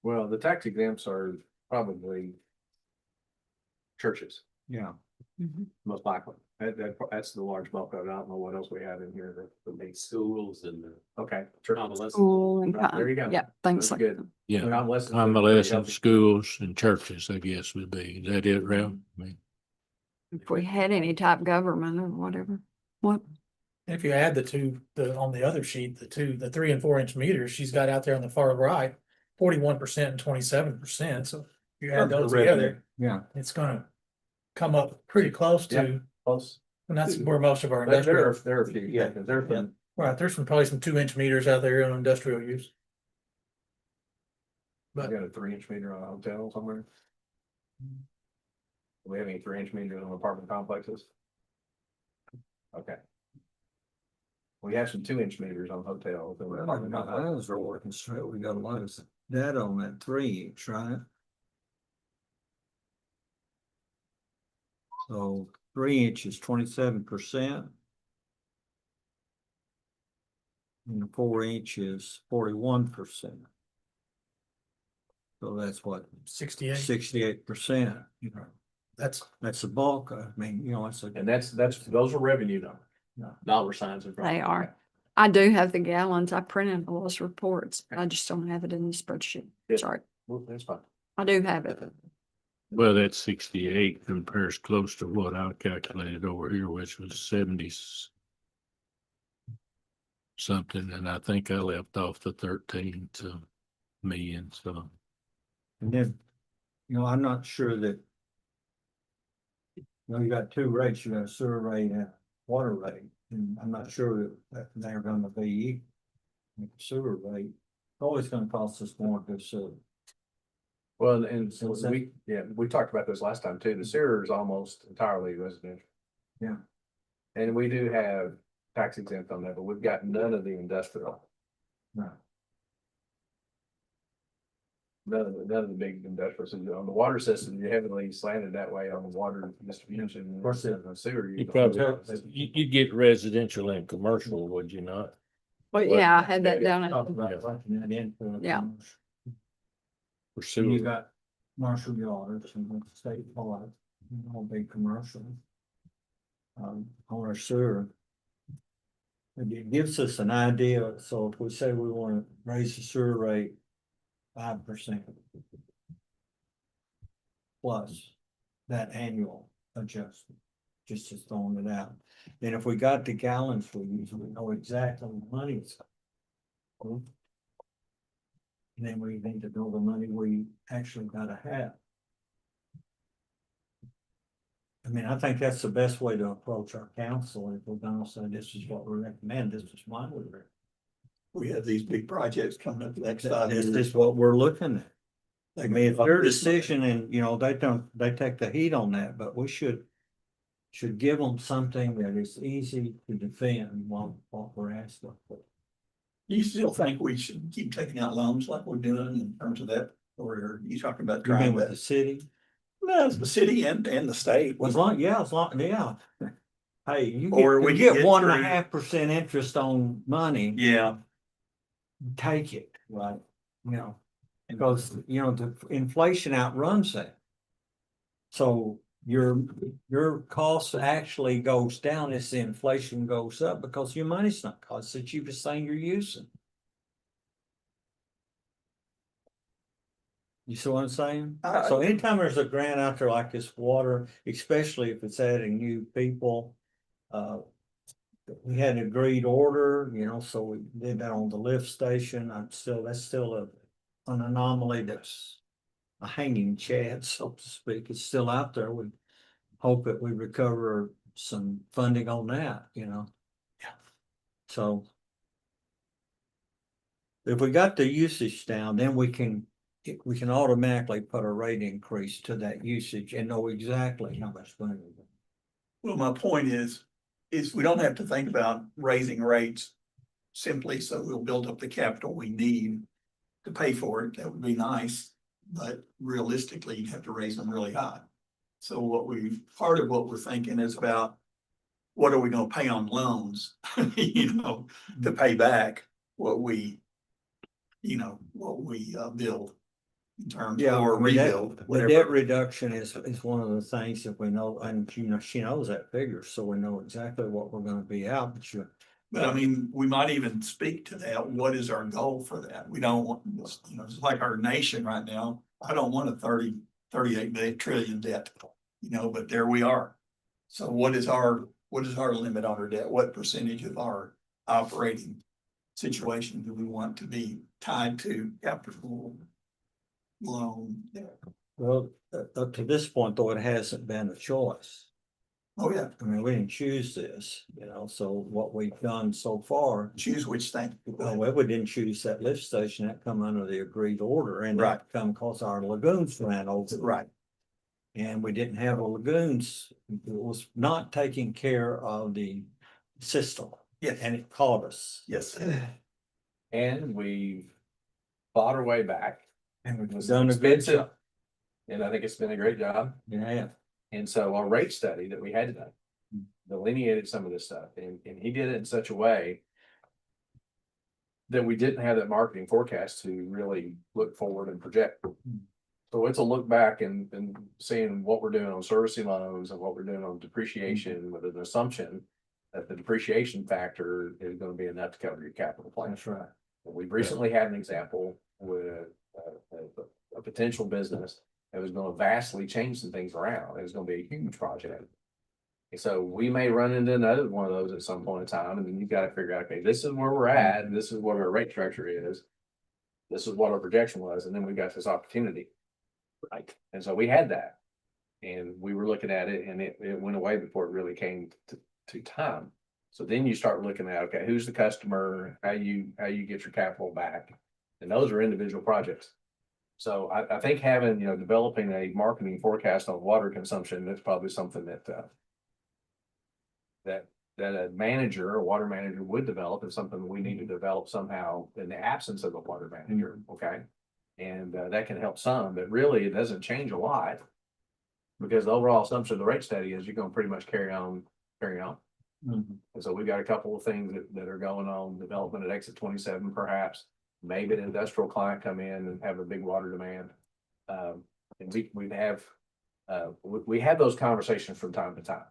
Well, the tax exempts are probably churches, Yeah. most likely. That's the large bulk of it. I don't know what else we have in here that make schools and. Okay. school and, Right, there you go. yeah, things That's like good. that. Yeah, Convalescents are convalescent pretty healthy. schools and churches, I guess would be, is that it, Ralph? I mean, If we had any type of government or whatever, what? If you add on the other sheet, the 3 and 4 inch meters, she's got out there on the far right, 41% and 27%. So if you add those together, Yeah. it's gonna come up pretty close to, Close. and that's where most of our There industrial, are a few, yeah, because they're from, right, there's probably some 2 inch meters out there on industrial use. we But got a 3 inch meter on a hotel somewhere. Do we have any 3 inch meters on apartment complexes? Okay. We have some 2 inch meters on hotels. and apartment complexes. Those are working straight. We got a lot of data on that 3 inch, right? So 3 inch is 27%. And the 4 inch is 41%. So that's what, 68, 68%, you know, that's, that's the bulk. I mean, you know, it's a. And those are revenue numbers, No. dollar signs in front. They are. I do have the gallons. I printed all those reports. I just don't have it in the spreadsheet. Yeah. Sorry. Well, that's fine. I do have it. well, that 68 compares close to what I calculated over here, which was 70 something, and I think I left off the 13 million, so. And then, you know, I'm not sure that You know, you got two rates, you got a sewer rate and a water rate, and I'm not sure that they're gonna be equal. The sewer rate, always gonna cost us more to sewer. Well, and so So we talked about this last time too. The sewer is almost entirely residential. Yeah. And we do have tax exempt on that, but we've got none of the industrial. No. None of the big industrials. And on the water system, you're heavily slanted that way on the water distribution. Of course, and the sewer. You probably, you'd get residential and commercial, would you not? Well, yeah, I had that down. Talk at- about writing that in for. Yeah. For And you sewer, got martial yards and state water, all big commercial. On our sewer. And it gives us an idea, so if we say we wanna raise the sewer rate 5%. Plus that annual adjustment, just throwing it out. Then if we got the gallons we use, we know exactly the money's. And then we need to know the money we actually gotta have. I mean, I think that's the best way to approach our council, if we're gonna say this is what we recommend, this is why we recommend. We have these big projects coming up the next 5 This years. is what we're looking at. I Like, mean, it's their decision and, you know, they take the heat on that, but we should give them something that is easy to defend what we're asking for. You still think we should keep taking out loans like we're doing in terms of that, or are you talking about You mean trying with the to? city? No, it's the city and the state. Yeah. Hey, you Or we get, can you get get 1.5% interest on money, Yeah, take it, right? You know, because, you know, the inflation outruns that. So your cost actually goes down as the inflation goes up because your money's not cost the cheapest thing you're using. You see what I'm saying? So anytime there's a grant out there like this water, especially if it's adding new people, we had an agreed order, you know, so we did that on the lift station. That's still an anomaly that's a hanging chad, so to speak. It's still out there. We hope that we recover some funding on that, you know? Yeah. So if we got the usage down, then we can automatically put a rate increase to that usage and know exactly how much money. well, my point is we don't have to think about raising rates simply so we'll build up the capital we need to pay for it. That would be nice, but realistically, you'd have to raise them really high. So part of what we're thinking is about what are we gonna pay on loans, you know, to pay back what we, build in terms Yeah, or I mean, rebuild, the debt whatever. reduction is one of the things that we know, and you know, she knows that figure, so we know exactly what we're gonna be out, but you. But I mean, we might even speak to that. What is our goal for that? We don't want, it's like our nation right now. I don't want a 38 trillion debt, but there we are. So what is our limit on our debt? What percentage of our operating situation do we want to be tied to capital loan debt? Well, up to this point, though, it hasn't been a choice. Oh, yeah. I mean, we didn't choose this, so what we've done so far. Choose which thing. Well, we didn't choose that lift station, that come under the agreed order and Right. that come cause our lagoons ran over. Right. And we didn't have a lagoons, it was not taking care of the system Yes. and it caught us. Yes. And we've fought our way back. And It we've was done a good expensive, job. and I think it's been a great job. Yeah, And so our rate study that we had done delineated some of this stuff, and he did it in such a way that we didn't have that marketing forecast to really look forward and project. So it's a look back and seeing what we're doing on servicing loans and what we're doing on depreciation with an assumption that the depreciation factor is gonna be enough to cover your capital plan. that's right. We've recently had an example with a potential business that was gonna vastly change some things around. It was gonna be a huge project. And so we may run into another one of those at some point in time, and then you've got to figure out, okay, this is where we're at, and this is what our rate structure is. This is what our projection was, and then we got this opportunity. Right. And so we had that. And we were looking at it and it went away before it really came to time. So then you start looking at, okay, who's the customer, how you get your capital back? And those are individual projects. So I think having, developing a marketing forecast on water consumption, that's probably something that a manager, a water manager would develop, is something we need to develop somehow in the absence of a water manager, okay? And that can help some, but really it doesn't change a lot. Because the overall assumption of the rate study is you're gonna pretty much carry on. Mhm. And so we've got a couple of things that are going on, development at exit 27 perhaps. Maybe an industrial client come in and have a big water demand. And we have those conversations from time to time.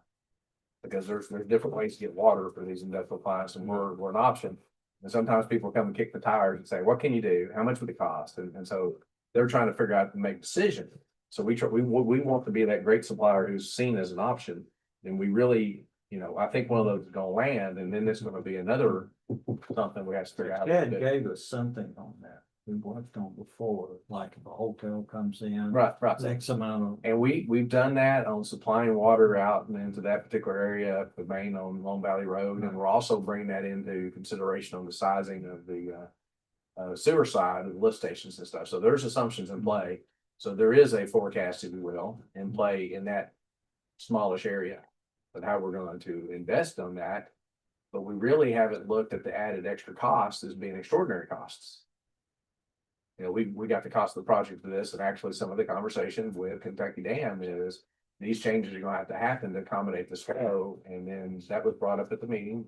Because there's different ways to get water for these industrial clients, and we're an option. And sometimes people come and kick the tires and say, what can you do? How much would it cost? And so they're trying to figure out and make decisions. So we want to be that great supplier who's seen as an option. And we really, I think one of those is gonna land, and then there's gonna be another something we have to figure out. Chad gave us something on that. We worked on before, like if a hotel comes in. Right. X amount of. And we've done that on supplying water out and into that particular area, the main on Long Valley Road, and we're also bringing that into consideration on the sizing of the sewer side of the lift stations and stuff. So there's assumptions in play. So there is a forecast, if you will, in play in that smallish area. But how we're going to invest on that, but we really haven't looked at the added extra costs as being extraordinary costs. We got the cost of the project for this, and actually some of the conversation with Kentucky Dam is these changes are gonna have to happen to accommodate this flow, and then that was brought up at the meeting.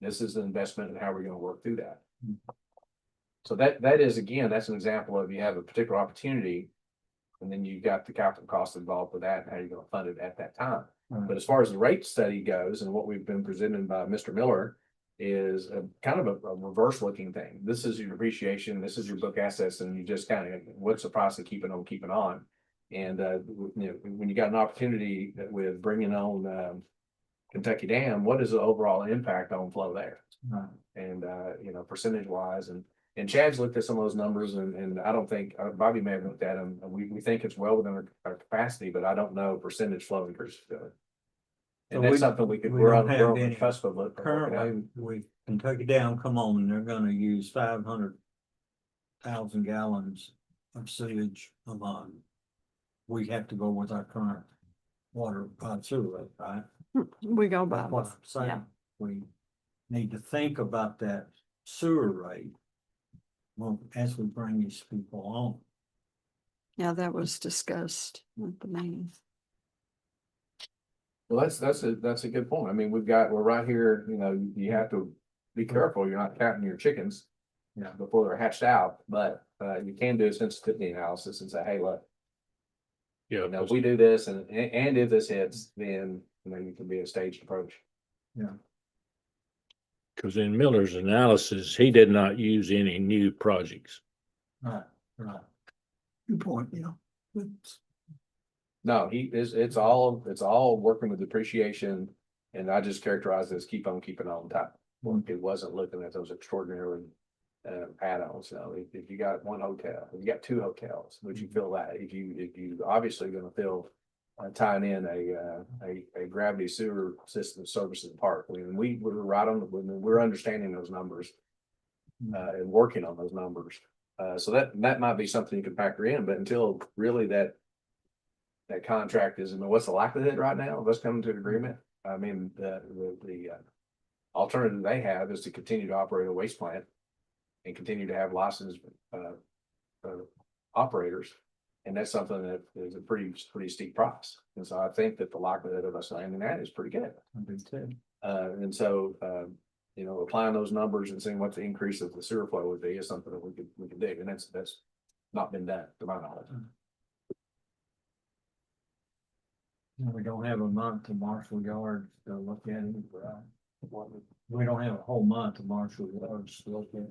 This is an investment in how we're gonna work through that. So that is, again, that's an example of you have a particular opportunity, and then you've got the capital cost involved with that and how you're gonna fund it at that time. Right. But as far as the rate study goes, and what we've been presented by Mr. Miller is a kind of a reverse looking thing. This is your depreciation, this is your book assets, and you just kind of, what's the price of keeping on? And when you got an opportunity with bringing on Kentucky Dam, what is the overall impact on flow there? Right. And percentage wise, and Chad's looked at some of those numbers, and I don't think Bobby may have looked at them. We think it's well within our capacity, but I don't know percentage flow increase. And So that's something we're don't on have the any cusp of looking at. Currently, Kentucky Dam come on, and they're gonna use 500,000 gallons of sewage a month. We have to go with our current water sewer rate, right? We go by. That's what I'm saying. Yeah. We need to think about that sewer rate. Well, as we bring these people on. Yeah, that was discussed at the meeting. Well, that's a good point. I mean, we're right here, you have to be careful, you're not counting your chickens. Before they're hatched out, but you can do a sensitivity analysis and say, hey, look. Yeah. If we do this and if this hits, then you can be a staged approach. Because in Miller's analysis, he did not use any new projects. Right. Good point, No, it's all working with depreciation, and I just characterize it as keep on keeping on top. It wasn't looking at those extraordinary add-ons. If you got one hotel, if you got two hotels, would you fill that? If you obviously gonna fill tying in a gravity sewer system services park, when we're right on when we're understanding those numbers and working on those numbers. So that might be something you could factor in, but until really that contract is, what's the likelihood right now of us coming to an agreement? I mean, the alternative they have is to continue to operate a waste plant and continue to have licensed operators. And that's something that is a pretty steep price. And so I think that the likelihood of us landing that is pretty good. And so, applying those numbers and seeing what the increase of the sewer flow would be is something that we could dig. And that's not been done to my knowledge. We don't have a month to Marshall Yards to look at it. We don't have a whole month to Marshall Yards to look at.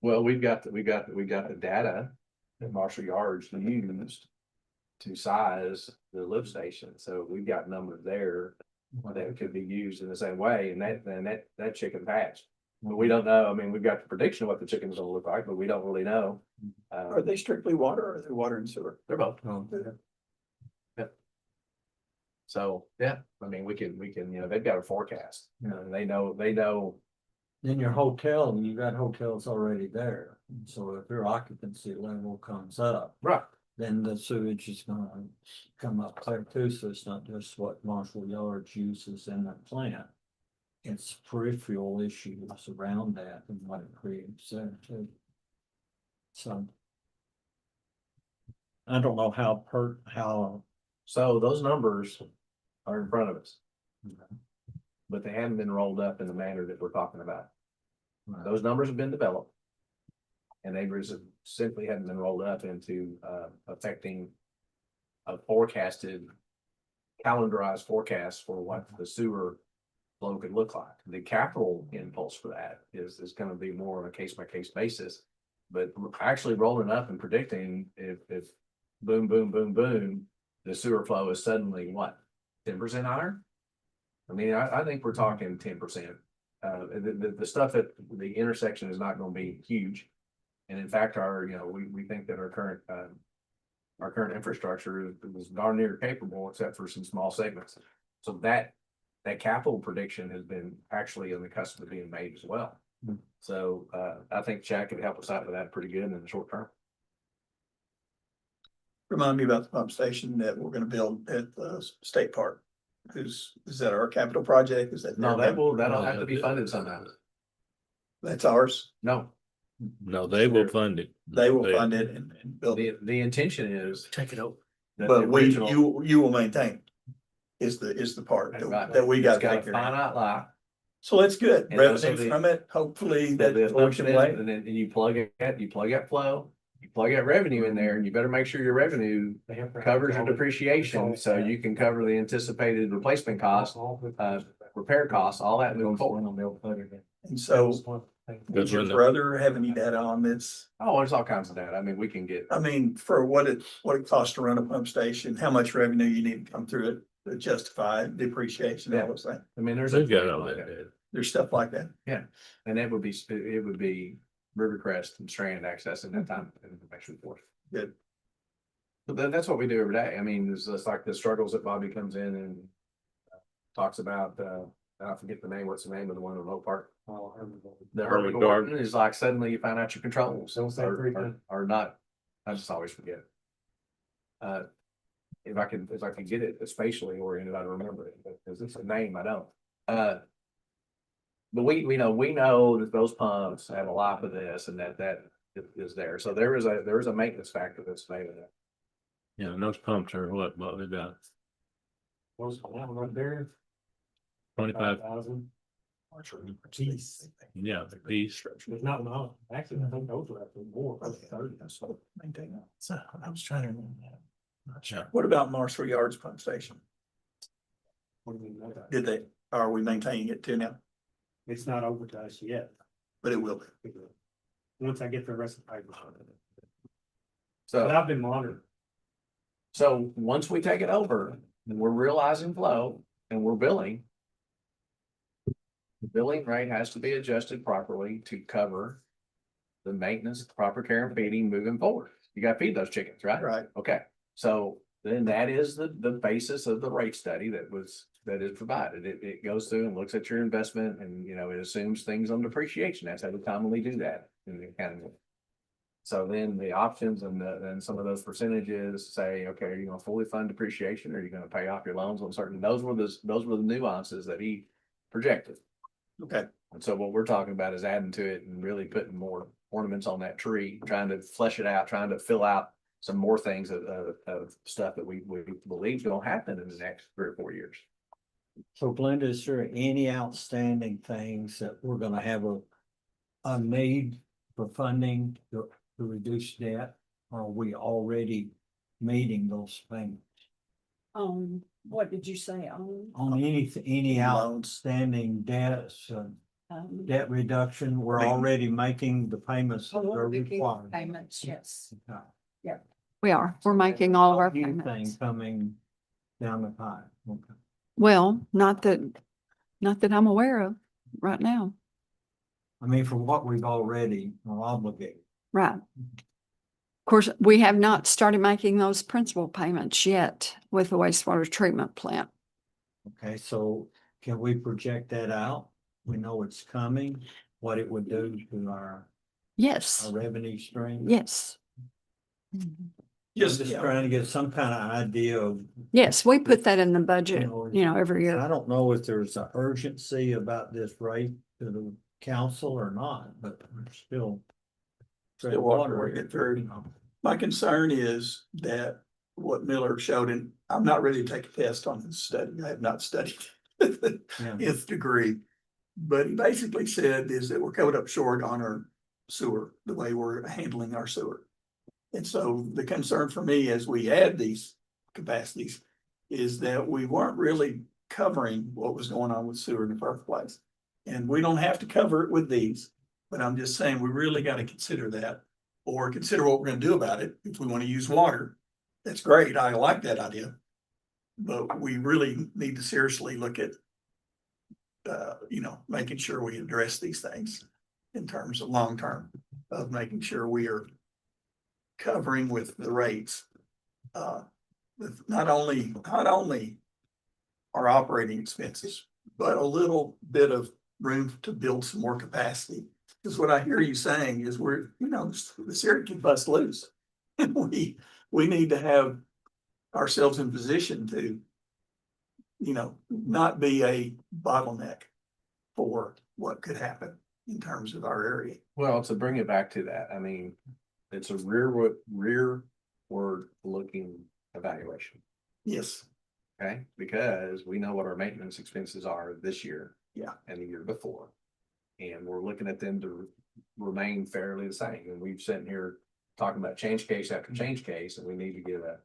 Well, we got the data that Marshall Yards used to size the lift station. So we've got numbers there that could be used in the same way. And that chicken hatched. But we don't know. I mean, we've got the prediction of what the chicken's gonna look like, but we don't really know. Are they strictly water or are they water and sewer? They're both. Oh, So, yeah, I mean, we can, they've got a forecast. They know, Then your hotel, you got hotels already there, so if your occupancy level comes up, right, then the sewage is gonna come up there too, so it's not just what Marshall Yards uses in that plant. It's peripheral issues around that and what it creates there too. So. I don't know how. so those numbers are in front of us. But they haven't been rolled up in the manner that we're talking about. Those numbers have been developed. And they simply haven't been rolled up into affecting a forecasted, calendarized forecast for what the sewer flow could look like. The capital impulse for that is gonna be more on a case by case basis. But actually rolling up and predicting if boom, boom, boom, boom, the sewer flow is suddenly what, 10% higher? I mean, I think we're talking 10%. The stuff at the intersection is not gonna be huge. And in fact, we think that our current infrastructure is darn near capable, except for some small segments. So that capital prediction has been actually on the cusp of being made as well. So I think Chad could help us out with that pretty good in the short term. Remind me about the pump station that we're gonna build at the state park. Is that our capital project? Is that? No, that'll have to be funded somehow. That's ours. No, No, they will fund it. They will fund it and build it. the intention is. Take it over. that But the original- you will maintain is the part That's right. that we It's got to got a take care of. finite life. So that's good. And those are Revenue the- from it, hopefully. That the that assumption is, way. and then you plug that flow, you plug that revenue in there, and you better make sure your revenue covers your depreciation, so you can cover the anticipated replacement costs, repair costs, all that moving forward. And so That's does your when the- brother have any data on this? Oh, there's all kinds of that. I mean, we can get, I mean, for what it costs to run a pump station, how much revenue you need to come through it to justify depreciation, all those things. I mean, there's. They've got all that data. There's stuff like that. And it would be Rivercrest and Strand accessing that time information for us. Good. But that's what we do every day. I mean, it's just like the struggles that Bobby comes in and talks about, I forget the name, what's the name of the one in Oak Park? The Herman Garden is like suddenly you find out your controls are not, I just always forget. If I could get it spatially oriented, I'd remember it, but because it's a name, I don't. But we know that those pumps have a life of this and that is there. So there is a maintenance factor that's made of that. Yeah, and those pumps are what they got? Right there. 25, 5,000. Jeez. yeah, the piece. There's not enough. Actually, I think those are actually more. probably 30. So maintain that. So I was trying to remember that. Not sure. What about Marshall Yards pump station? What do you mean by that? Did they, are we maintaining it too now? It's not over to us yet. But it will be. Once I get the rest of the papers on it. But So, I've been monitoring. so once we take it over and we're realizing flow and we're billing. The billing rate has to be adjusted properly to cover the maintenance, proper care and feeding moving forward. You gotta feed those chickens, right? Right. Okay, so then that is the basis of the rate study that is provided. It goes through and looks at your investment and, it assumes things on depreciation. That's how we commonly do that in the accounting. So then the options and some of those percentages say, okay, are you gonna fully fund depreciation? Or are you gonna pay off your loans on certain, those were the nuances that he projected. Okay. And so what we're talking about is adding to it and really putting more ornaments on that tree, trying to flesh it out, trying to fill out some more things of stuff that we believe is gonna happen in the next 3 or 4 years. So Glenda, is there any outstanding things that we're gonna have a need for funding to reduce debt? Or are we already meeting those payments? What did you say On any Loans. outstanding debts, Um, debt reduction, we're I mean- already making the payments that are required. Payments, yes. Okay. We are. We're making all of our Anything payments. coming down the pipe. Okay. Well, not that I'm aware of right now. I mean, for what we've already are obligated. Right. Of course, we have not started making those principal payments yet with the wastewater treatment plant. Okay, so can we project that out? We know it's coming, what it would do to our Yes, revenue stream? yes. Just trying to get some kind of idea of, Yes, we put that in the budget, You know, every I year. don't know if there's an urgency about this rate to the council or not, but we're still. Still working it through. My concern is that what Miller showed, and I'm not ready to take a test on this study. I have not studied the Yeah. nth degree. But he basically said is that we're coming up short on our sewer, the way we're handling our sewer. And so the concern for me as we add these capacities is that we weren't really covering what was going on with sewer in the first place. And we don't have to cover it with these, but I'm just saying we really got to consider that. Or consider what we're gonna do about it. If we want to use water, that's great. I like that idea. But we really need to seriously look at making sure we address these things in terms of long term of making sure we are covering with the rates. With not only our operating expenses, but a little bit of room to build some more capacity. Because what I hear you saying is the city can bust loose. And we need to have ourselves in position to, not be a bottleneck for what could happen in terms of our area. Well, to bring it back to that, I mean, it's a rearward looking evaluation, Yes, okay? Because we know what our maintenance expenses are this year. Yeah. And the year before. And we're looking at them to remain fairly the same. And we've sitting here talking about change case after change case, and we need to get a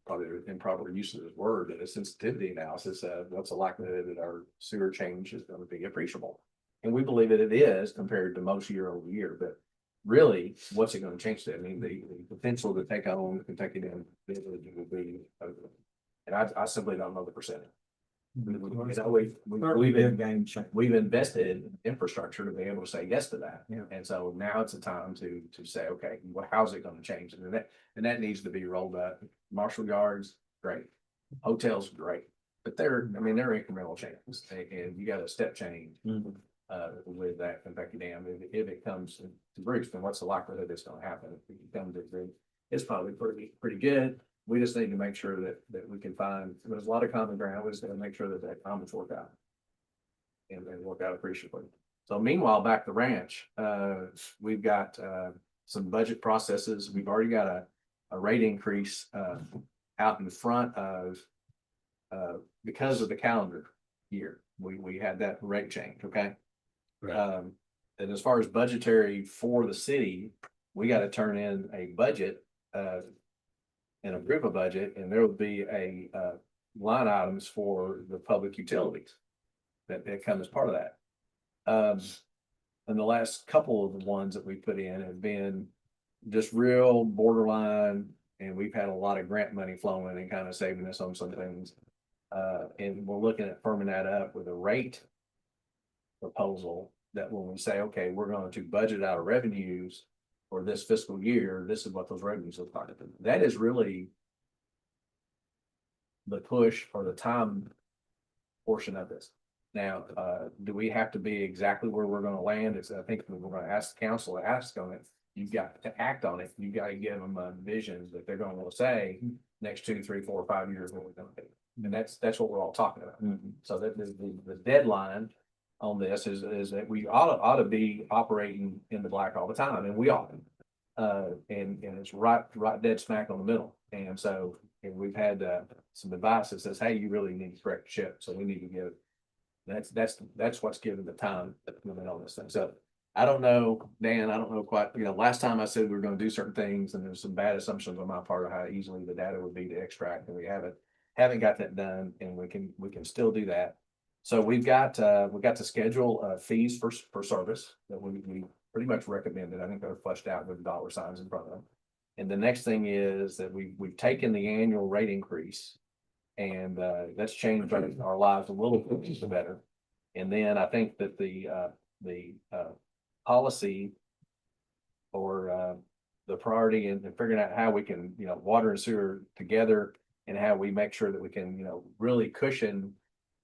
probably improper use of this word, and a sensitivity analysis of what's the likelihood that our sewer change is going to be appreciable. And we believe that it is compared to most year over year, but really, what's it going to change to? I mean, the potential to take on the Kentucky Dam will be, and I simply don't know the percentage. We've invested in infrastructure to be able to say yes to that. Yeah. And so now it's a time to say, okay, well, how's it going to change? And that needs to be rolled up. Marshall Yards, great. Hotels, great. But they're incremental changes, and you got a step change with that Kentucky Dam. If it comes to Bruce, then what's the likelihood it's going to happen? If it comes to Bruce, it's probably pretty good. We just need to make sure that we can find, there's a lot of common ground. We just gotta make sure that comments work out. And work out appreciably. So meanwhile, back at the ranch, we've got some budget processes. We've already got a rate increase out in front of because of the calendar year. We had that rate change, okay? Right. And as far as budgetary for the city, we got to turn in a budget and approve a budget, and there will be a line items for the public utilities that come as part of that. And the last couple of the ones that we put in have been just real borderline, and we've had a lot of grant money flowing and kind of saving us on some things. And we're looking at firming that up with a rate proposal that when we say, okay, we're going to budget out of revenues for this fiscal year, this is what those revenues look like. That is really the push or the time portion of this. Now, do we have to be exactly where we're going to land? I think we're going to ask the council to ask on it. You've got to act on it. You've got to give them visions that they're going to want to say next 2, 3, 4, 5 years what we're going to do. And that's what we're all talking about. So that the deadline on this is that we ought to be operating in the black all the time, and we ought. And it's right dead smack on the middle. And so we've had some advice that says, hey, you really need to correct the ship. So we need to give that's what's given the time limit on this thing. So I don't know, Dan, I don't know quite, last time I said we were going to do certain things, and there's some bad assumptions on my part of how easily the data would be to extract, and we haven't got that done, and we can still do that. So we've got to schedule fees for service that we pretty much recommended. I think they're fleshed out with dollar signs in front of them. And the next thing is that we've taken the annual rate increase, and that's changed our lives a little bit better. And then I think that the the policy or the priority and figuring out how we can, you know, water and sewer together and how we make sure that we can, you know, really cushion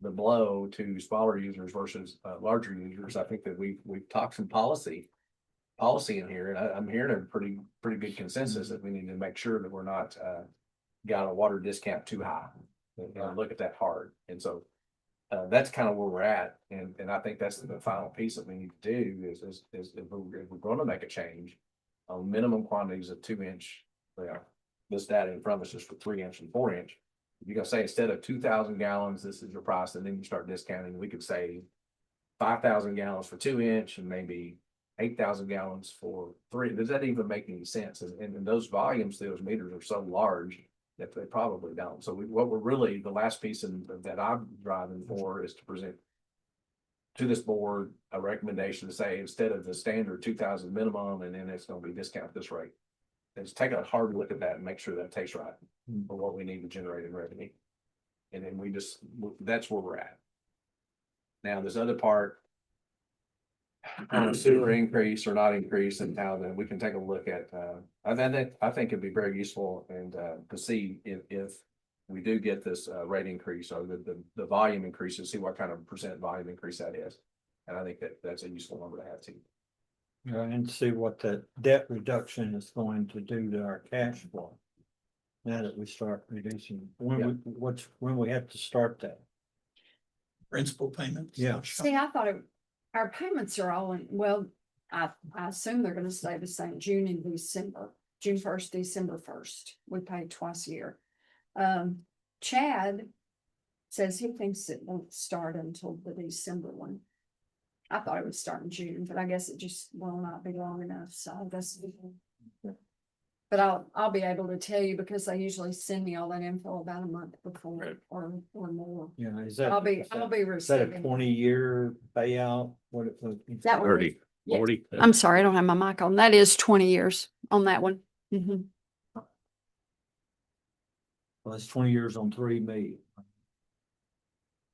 the blow to smaller users versus larger users. I think that we've talked some policy in here, and I'm hearing a pretty good consensus that we need to make sure that we're not got a water discount too high. And look at that hard. And so that's kind of where we're at. And I think that's the final piece that we need to do is if we're going to make a change on minimum quantities of 2-inch, this data in front of us is for 3-inch and 4-inch. If you're gonna say instead of 2,000 gallons, this is your price, and then you start discounting, we could say 5,000 gallons for 2-inch and maybe 8,000 gallons for 3. Does that even make any sense? And those volumes, those meters are so large that they probably don't. So what we're really, the last piece that I'm driving for is to present to this board a recommendation to say, instead of the standard 2,000 minimum, and then it's gonna be discounted this rate. Let's take a hard look at that and make sure that tastes right for what we need to generate in revenue. And then that's where we're at. Now, this other part, on a sewer increase or not increase, and how then we can take a look at, I think it'd be very useful and to see if we do get this rate increase or the volume increases, see what kind of percent volume increase that is. And I think that's a useful number to have too. Yeah, and see what that debt reduction is going to do to our cash flow. Now that we start reducing, when we have to start that. Principal payments. Yeah. See, I thought our payments are all in, well, I assume they're gonna stay the same, June and December, June 1st, December 1st. We pay twice a year. Chad says he thinks it won't start until the December one. I thought it would start in June, but I guess it just will not be long enough, so I guess. But I'll be able to tell you because they usually send me all that info about a month before or more. Yeah, is that? I'll be Is that a receiving. 20-year payout? What it was? That one. 30, Yeah. 40. I'm sorry, I don't have my mic on. That is 20 years on that one. Mhm. Well, it's 20 years on 3 million.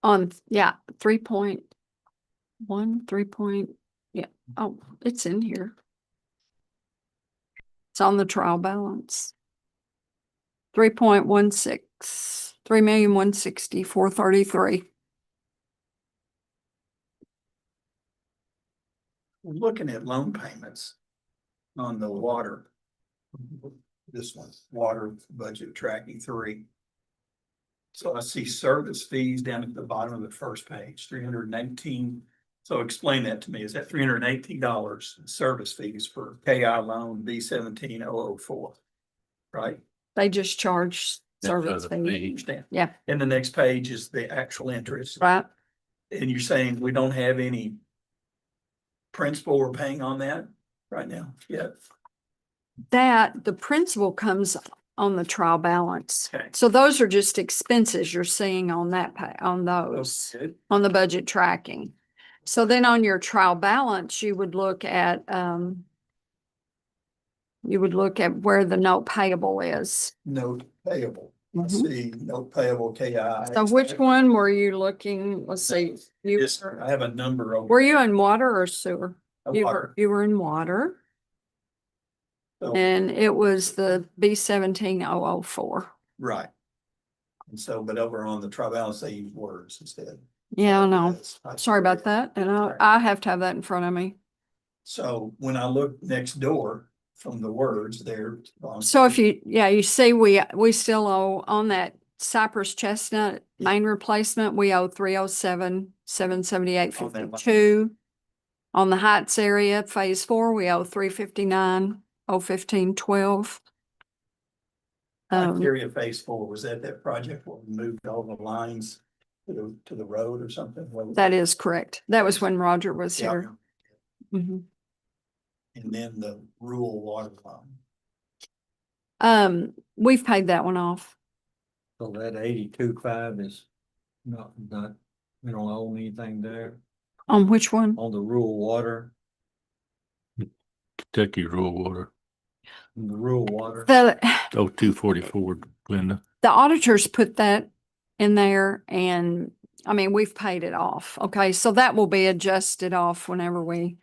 On, yeah, 3.1, 3 point, yeah. Oh, it's in here. It's on the trial balance. 3.16, 3,160,433. Looking at loan payments on the water. This one, water budget tracking 3. So I see service fees down at the bottom of the first page, 318. So explain that to me. Is that $318 service fees for KI loan B17004? Right? They just charge service fee. Understand? Yeah. And the next page is the actual interest. Right. And you're saying we don't have any principal we're paying on that right now? Yeah. That, the principal comes on the trial balance. Okay. So those are just expenses you're seeing on that on those, Okay. on the budget tracking. So then on your trial balance, you would look at where the note payable is. Note payable. I Mhm. see note payable KI. So which one were you looking? Let's see. Yes, I have a number over. Were you in water or sewer? Water. You were in water. So- And it was the B17004. Right. And so, but over on the trial balance, they use words instead. Yeah, I know. That's- Sorry about that. And I have to have that in front of me. So when I look next door from the words there. So if you see, we still owe on that Cypress Chestnut main replacement, we owe 307,778.52. On the Heights area, phase 4, we owe 359,015.12. Area phase 4, was that project where we moved all the lines to the road or something? What was That is correct. That was when Roger was Yeah. here. Mhm. And then the rural water line. We've paid that one off. So that 82.5 is not, we don't own anything there On which one? on the rural water, Kentucky Rural Water, the rural water. The 0244, Glenda. auditors put that in there and I mean, we've paid it off. Okay, so that will be adjusted off whenever when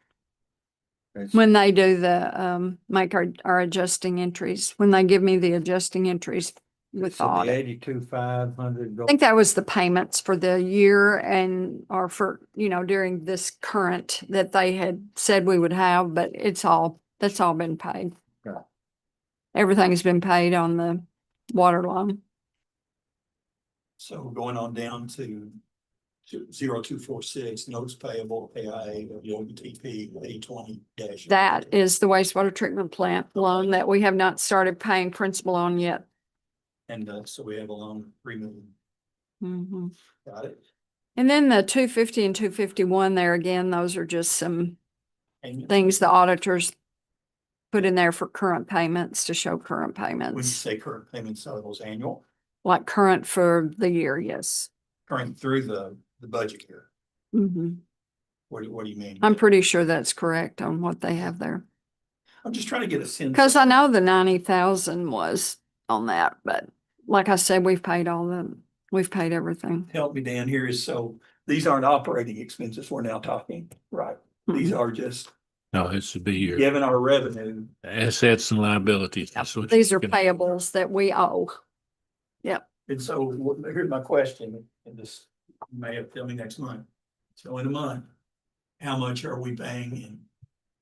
they do make our adjusting entries, when they give me the adjusting entries with the So the audit. 82,500. I think that was the payments for the year and, or for, during this current that they had said we would have, but that's all been paid. Yeah. Everything's been paid on the water line. So going on down to 0246, notes payable, AIA, WTP, 820 dash. That is the wastewater treatment plant loan that we have not started paying principal on yet. And so we have a loan, 3 million. Mhm. Got it. And then the 250 and 251 there again, those are just some And things the auditors put in there for current payments to show current when you payments, say current payments, are those annual, like current for the year, yes. current through the budget year? Mhm. What do you mean? I'm pretty sure that's correct on what they have there. I'm just trying to get a sense. Cause I know the 90,000 was on that, but like I said, we've paid everything. Help me, Dan, here is, so these aren't operating expenses we're now talking, right? These Mhm. are just, No, this would be your given our revenue, assets and liabilities. That's what These you're are gonna- payables that we owe. and so here's my question, and this you may have to tell me next month. So in a month, how much are we paying in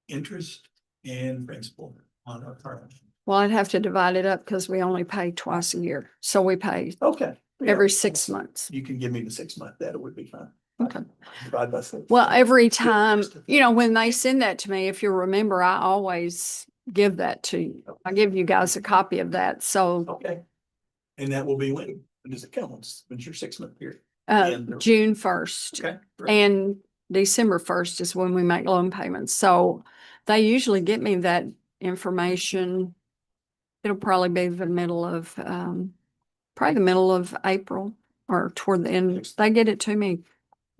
interest and principal on our current? Well, I'd have to divide it up because we only pay twice a year. So we pay Okay. yeah. every 6 months. You can give me the 6 month, that would be fine. Okay. Divide by 6. Well, every time, when they send that to me, if you remember, I always give that to you. I give you guys a copy of that. So, Okay. And that will be when does it come? When's your 6 month period? And- June 1st. Okay. great. And December 1st is when we make loan payments. So they usually get me that information. It'll probably be the middle of, probably the middle of April or toward the end. They get it to me.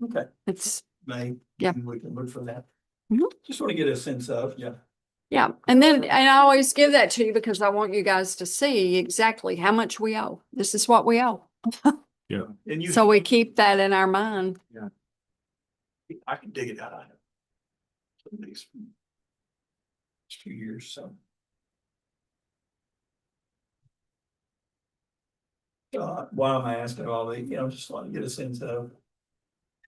Okay. It's, May. Yeah. We can look for that. Mhm. Just want to get a sense of, yeah. yeah. And I always give that to you because I want you guys to see exactly how much we owe. This is what we owe. And you, So we keep that in our mind. I can dig it out. I know. For these 2 years, so. Why am I asking all these? Just want to get a sense of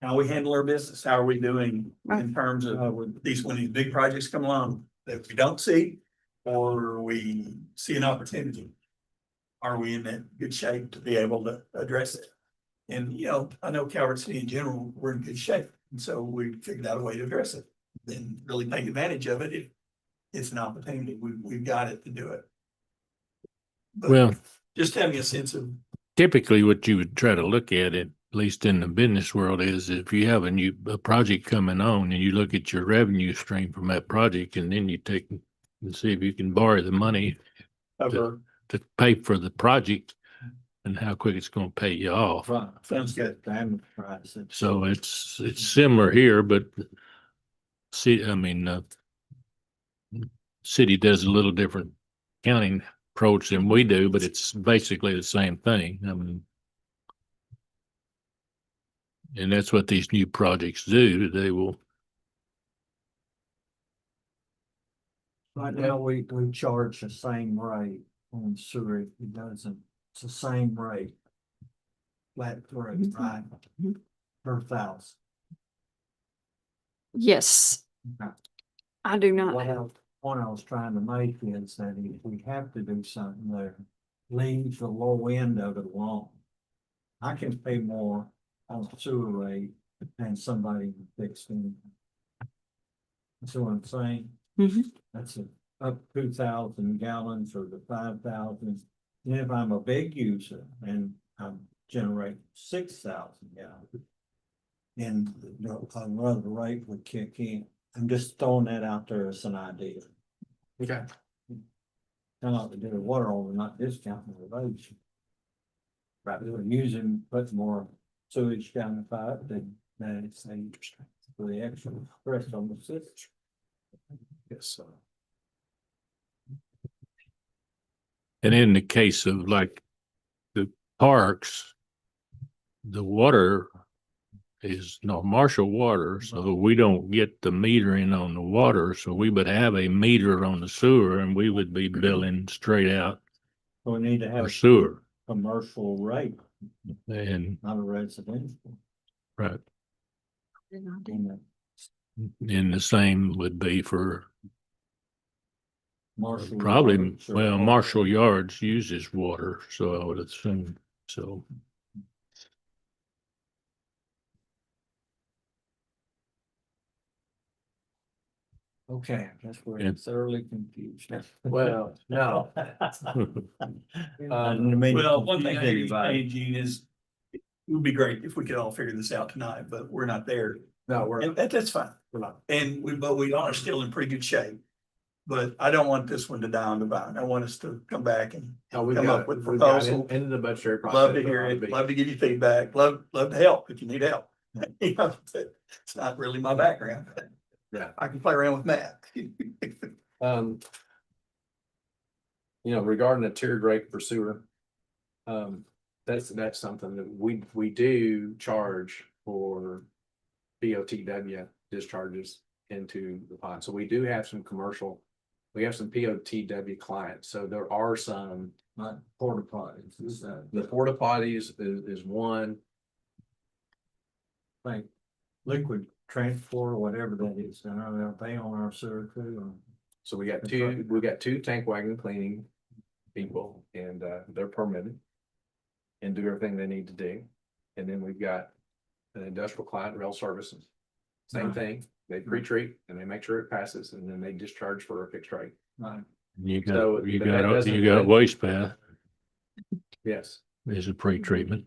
how we handle our business. How are we doing in terms of when these big projects come along that we don't see, or we see an opportunity? Are we in that good shape to be able to address it? And, I know Calvert City in general, we're in good shape. And so we figured out a way to address it, then really take advantage of it. If it's an opportunity, we've got it to do it. But Well, just having a sense of, typically what you would try to look at least in the business world, is if you have a project coming on and you look at your revenue stream from that project, and then you take and see if you can borrow the money over, to pay for the project and how quick it's going to pay you off. Right. Sounds good. Damn price. So it's similar here, but city does a little different accounting approach than we do, but it's basically the same thing. And that's what these new projects do. They will, Right now, we charge the same rate on sewer. It doesn't, it's the same rate. Flat rate, right? Mhm. Per thousand. Yes. Okay. I do not What have. point I was trying to make is that if we have to do something there, leave the low end of it alone. I can pay more on the sewer rate than somebody in fixed income. That's what I'm saying. Mhm. That's up 2,000 gallons or the 5,000. And if I'm a big user and I'm generating 6,000 gallons, and another rate would kick in. I'm just throwing that out there as an idea. Okay. Kind of like to do the water over, not discounting the roads. Right, we're using, put more sewage down the pipe than it's interesting for the actual rest on the system. yes, sir. and in the case of like the parks, the water is North Marshall Water, so we don't get the metering on the water, so we would have a meter on the sewer and we would be billing straight out So we need to for have sewer. commercial rate, And, not a residential. right, And and the same would be for Marshall probably, Yards or- well, Marshall Yards uses water, so I would assume, so. Okay, I guess we're Yeah. thoroughly confused. Well, no. Well, one thing I hear you saying, Gene, is it would be great if we could all figure this out tonight, but we're not there. No, we're, And that's fine. we're not. And but we are still in pretty good shape. But I don't want this one to die on the vine. I want us to come back and No, we've come got, up with a we've got proposal. into the budgetary process. Love to hear it, love to give you feedback, love to help if you need help. You know, it's not really my background. Yeah. I can play around with math. Um. You know, regarding the tiered rate for sewer. That's something that we do charge for BOTW discharges into the pond. So we do have some commercial. We have some POTW clients, so there are some, Not porta potties, is that, the porta potties is one. like, liquid transport or whatever that is, and are they on our sewer too? Or- So we got two tank wagon cleaning people and they're permitted. And do everything they need to do. And then we've got an industrial client, rail services. Same Right. thing, they pre-treat and they make sure it passes and then they discharge for a fixed rate. Right. You So, got, you but that got, doesn't- you got waste path Yes. is a pre-treatment.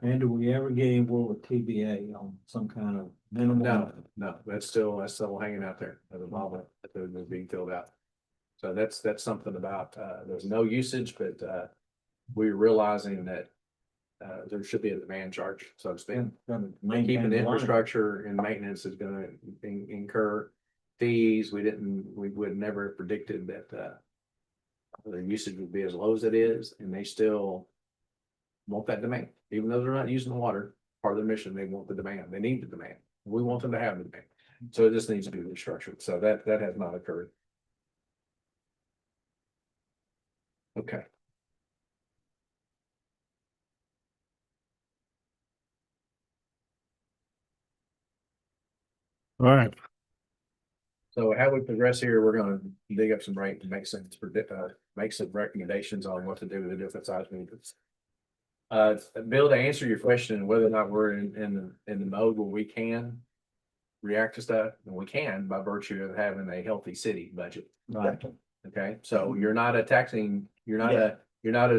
And do we ever get involved with TBA on some kind of minimum? No, that's still hanging out there at the moment, that they're being filled out. So that's something about, there's no usage, but we're realizing that there should be a demand charge, so to speak. Gotta maintain Keeping the the line. infrastructure and maintenance is gonna incur fees. We would never have predicted that their usage would be as low as it is, and they still want that demand, even though they're not using the water. Part of their mission, they want the demand, they need the demand. We want them to have the demand. So it just needs to be restructured. So that has not occurred. Okay. All right, So how we progress here, we're gonna dig up some rate and make some make some recommendations on what to do with the different size meters. Bill, to answer your question, whether or not we're in the mode where we can react to stuff, and we can by virtue of having a healthy city budget. Right. Okay, so you're not a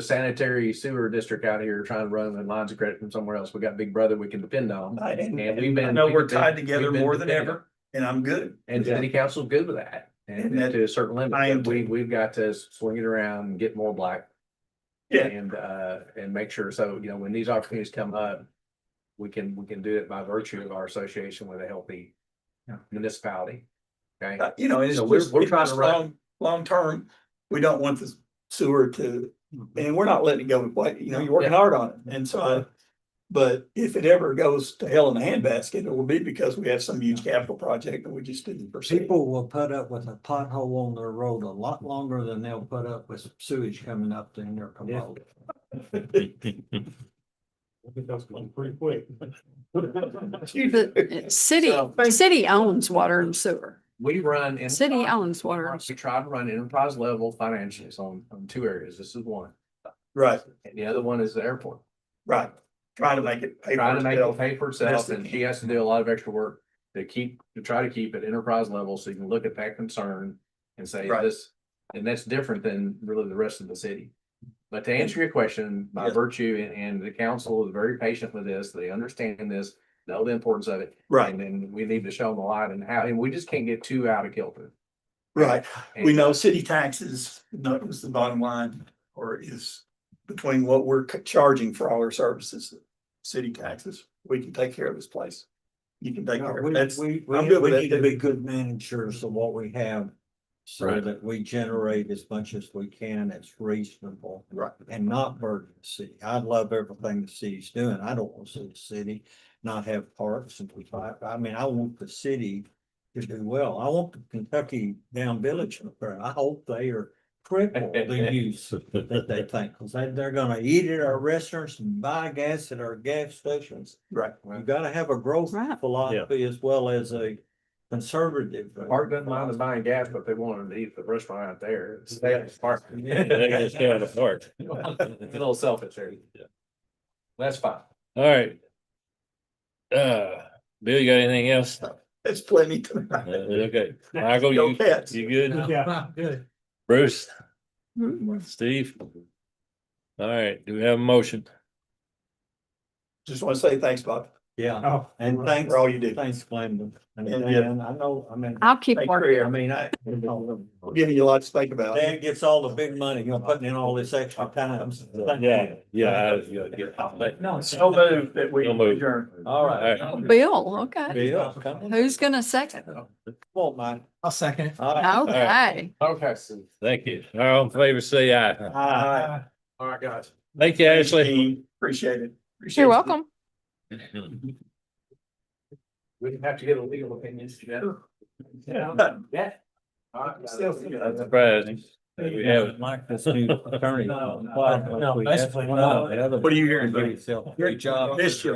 sanitary sewer district out here trying to run the lines of credit from somewhere else. We got Big Brother we can depend on. And And we've been. I know we're we've been- tied together we've been more than depending- ever, and I'm good. And city council's good with that, And and that- to a certain limit, I am but too. we've got to swing it around and get more black. Yeah. And make sure, so, you know, when these opportunities come up, we can do it by virtue of our association with a healthy municipality. Okay, You know, and it's So we're- just, we're it's trying to just run- long term, we don't want the sewer to, and we're not letting it go, but you know, you're working hard on it, and so but if it ever goes to hell in a handbasket, it will be because we have some huge capital project that we just didn't pursue. People will put up with a pothole on their road a lot longer than they'll put up with sewage coming up in their commode. That's going pretty quick. The city, So- city owns water and sewer. we run. City owns water. and We try to run enterprise level financials on two areas. This is one, Right, and the other one is the airport. right, trying to make it pay Trying for to make it itself. pay for itself, Best it and she can. has to do a lot of extra work to try to keep it enterprise level, so you can look at that concern and say Right. this, and that's different than really the rest of the city. But to answer your question, by Yes. virtue, and the council is very patient with this, they understand this, know the importance of it. Right, And then we need to show them the light and how, and we just can't get too out of kilter. right. We And- know city taxes, that was the bottom line, or is between what we're charging for all our services. City taxes, we can take care of this place. You can take care of it. That's, We I'm good with need to that. be good managers of what we have. So Right. that we generate as much as we can that's reasonable. Right. And not burden the city. I love everything the city's doing. I don't want to see the city not have parks and I mean, I want the city to do well. I want the Kentucky Down Village up there. I hope they are triple the use that they think, because they're gonna eat at our restaurants and buy gas at our gas stations. Right. You gotta have a growth Right. philosophy as well as a conservative. Park doesn't mind us buying gas, but they wanted to eat at the restaurant out there. Stay at the park. They just stay at the park. A little selfish there. That's fine. All right. Bill, you got anything else? That's plenty tonight. Okay, Michael, Go you Cats. good? Yeah. Good. Bruce, Mm-mm. Steve? All right, do we have a motion? Just want to say thanks, Bob, Yeah, Oh, and thanks, for all you do. thanks, Glenda. And And, Dan, I know, I mean, I'll keep Thanks for working. your- I mean, I'm giving you a lot to think about. Dan gets all the big money, you know, putting in all this extra time. Yeah. No, so moved that we So moved. adjourn. All right. Bill, okay. Bill, come on. Who's gonna second? Come on, man. I'll second. All right. Okay. Okay, so. Thank you. All in favor, say aye. Aye. All right, guys. Thank you, Ashley. Team. Appreciate it. Appreciate You're it. welcome. We didn't have to get a legal opinion. Yeah. Yeah. All right. That's surprising. We have it. Like this new attorney. No, basically, no. What are you hearing? Great job. Missed you.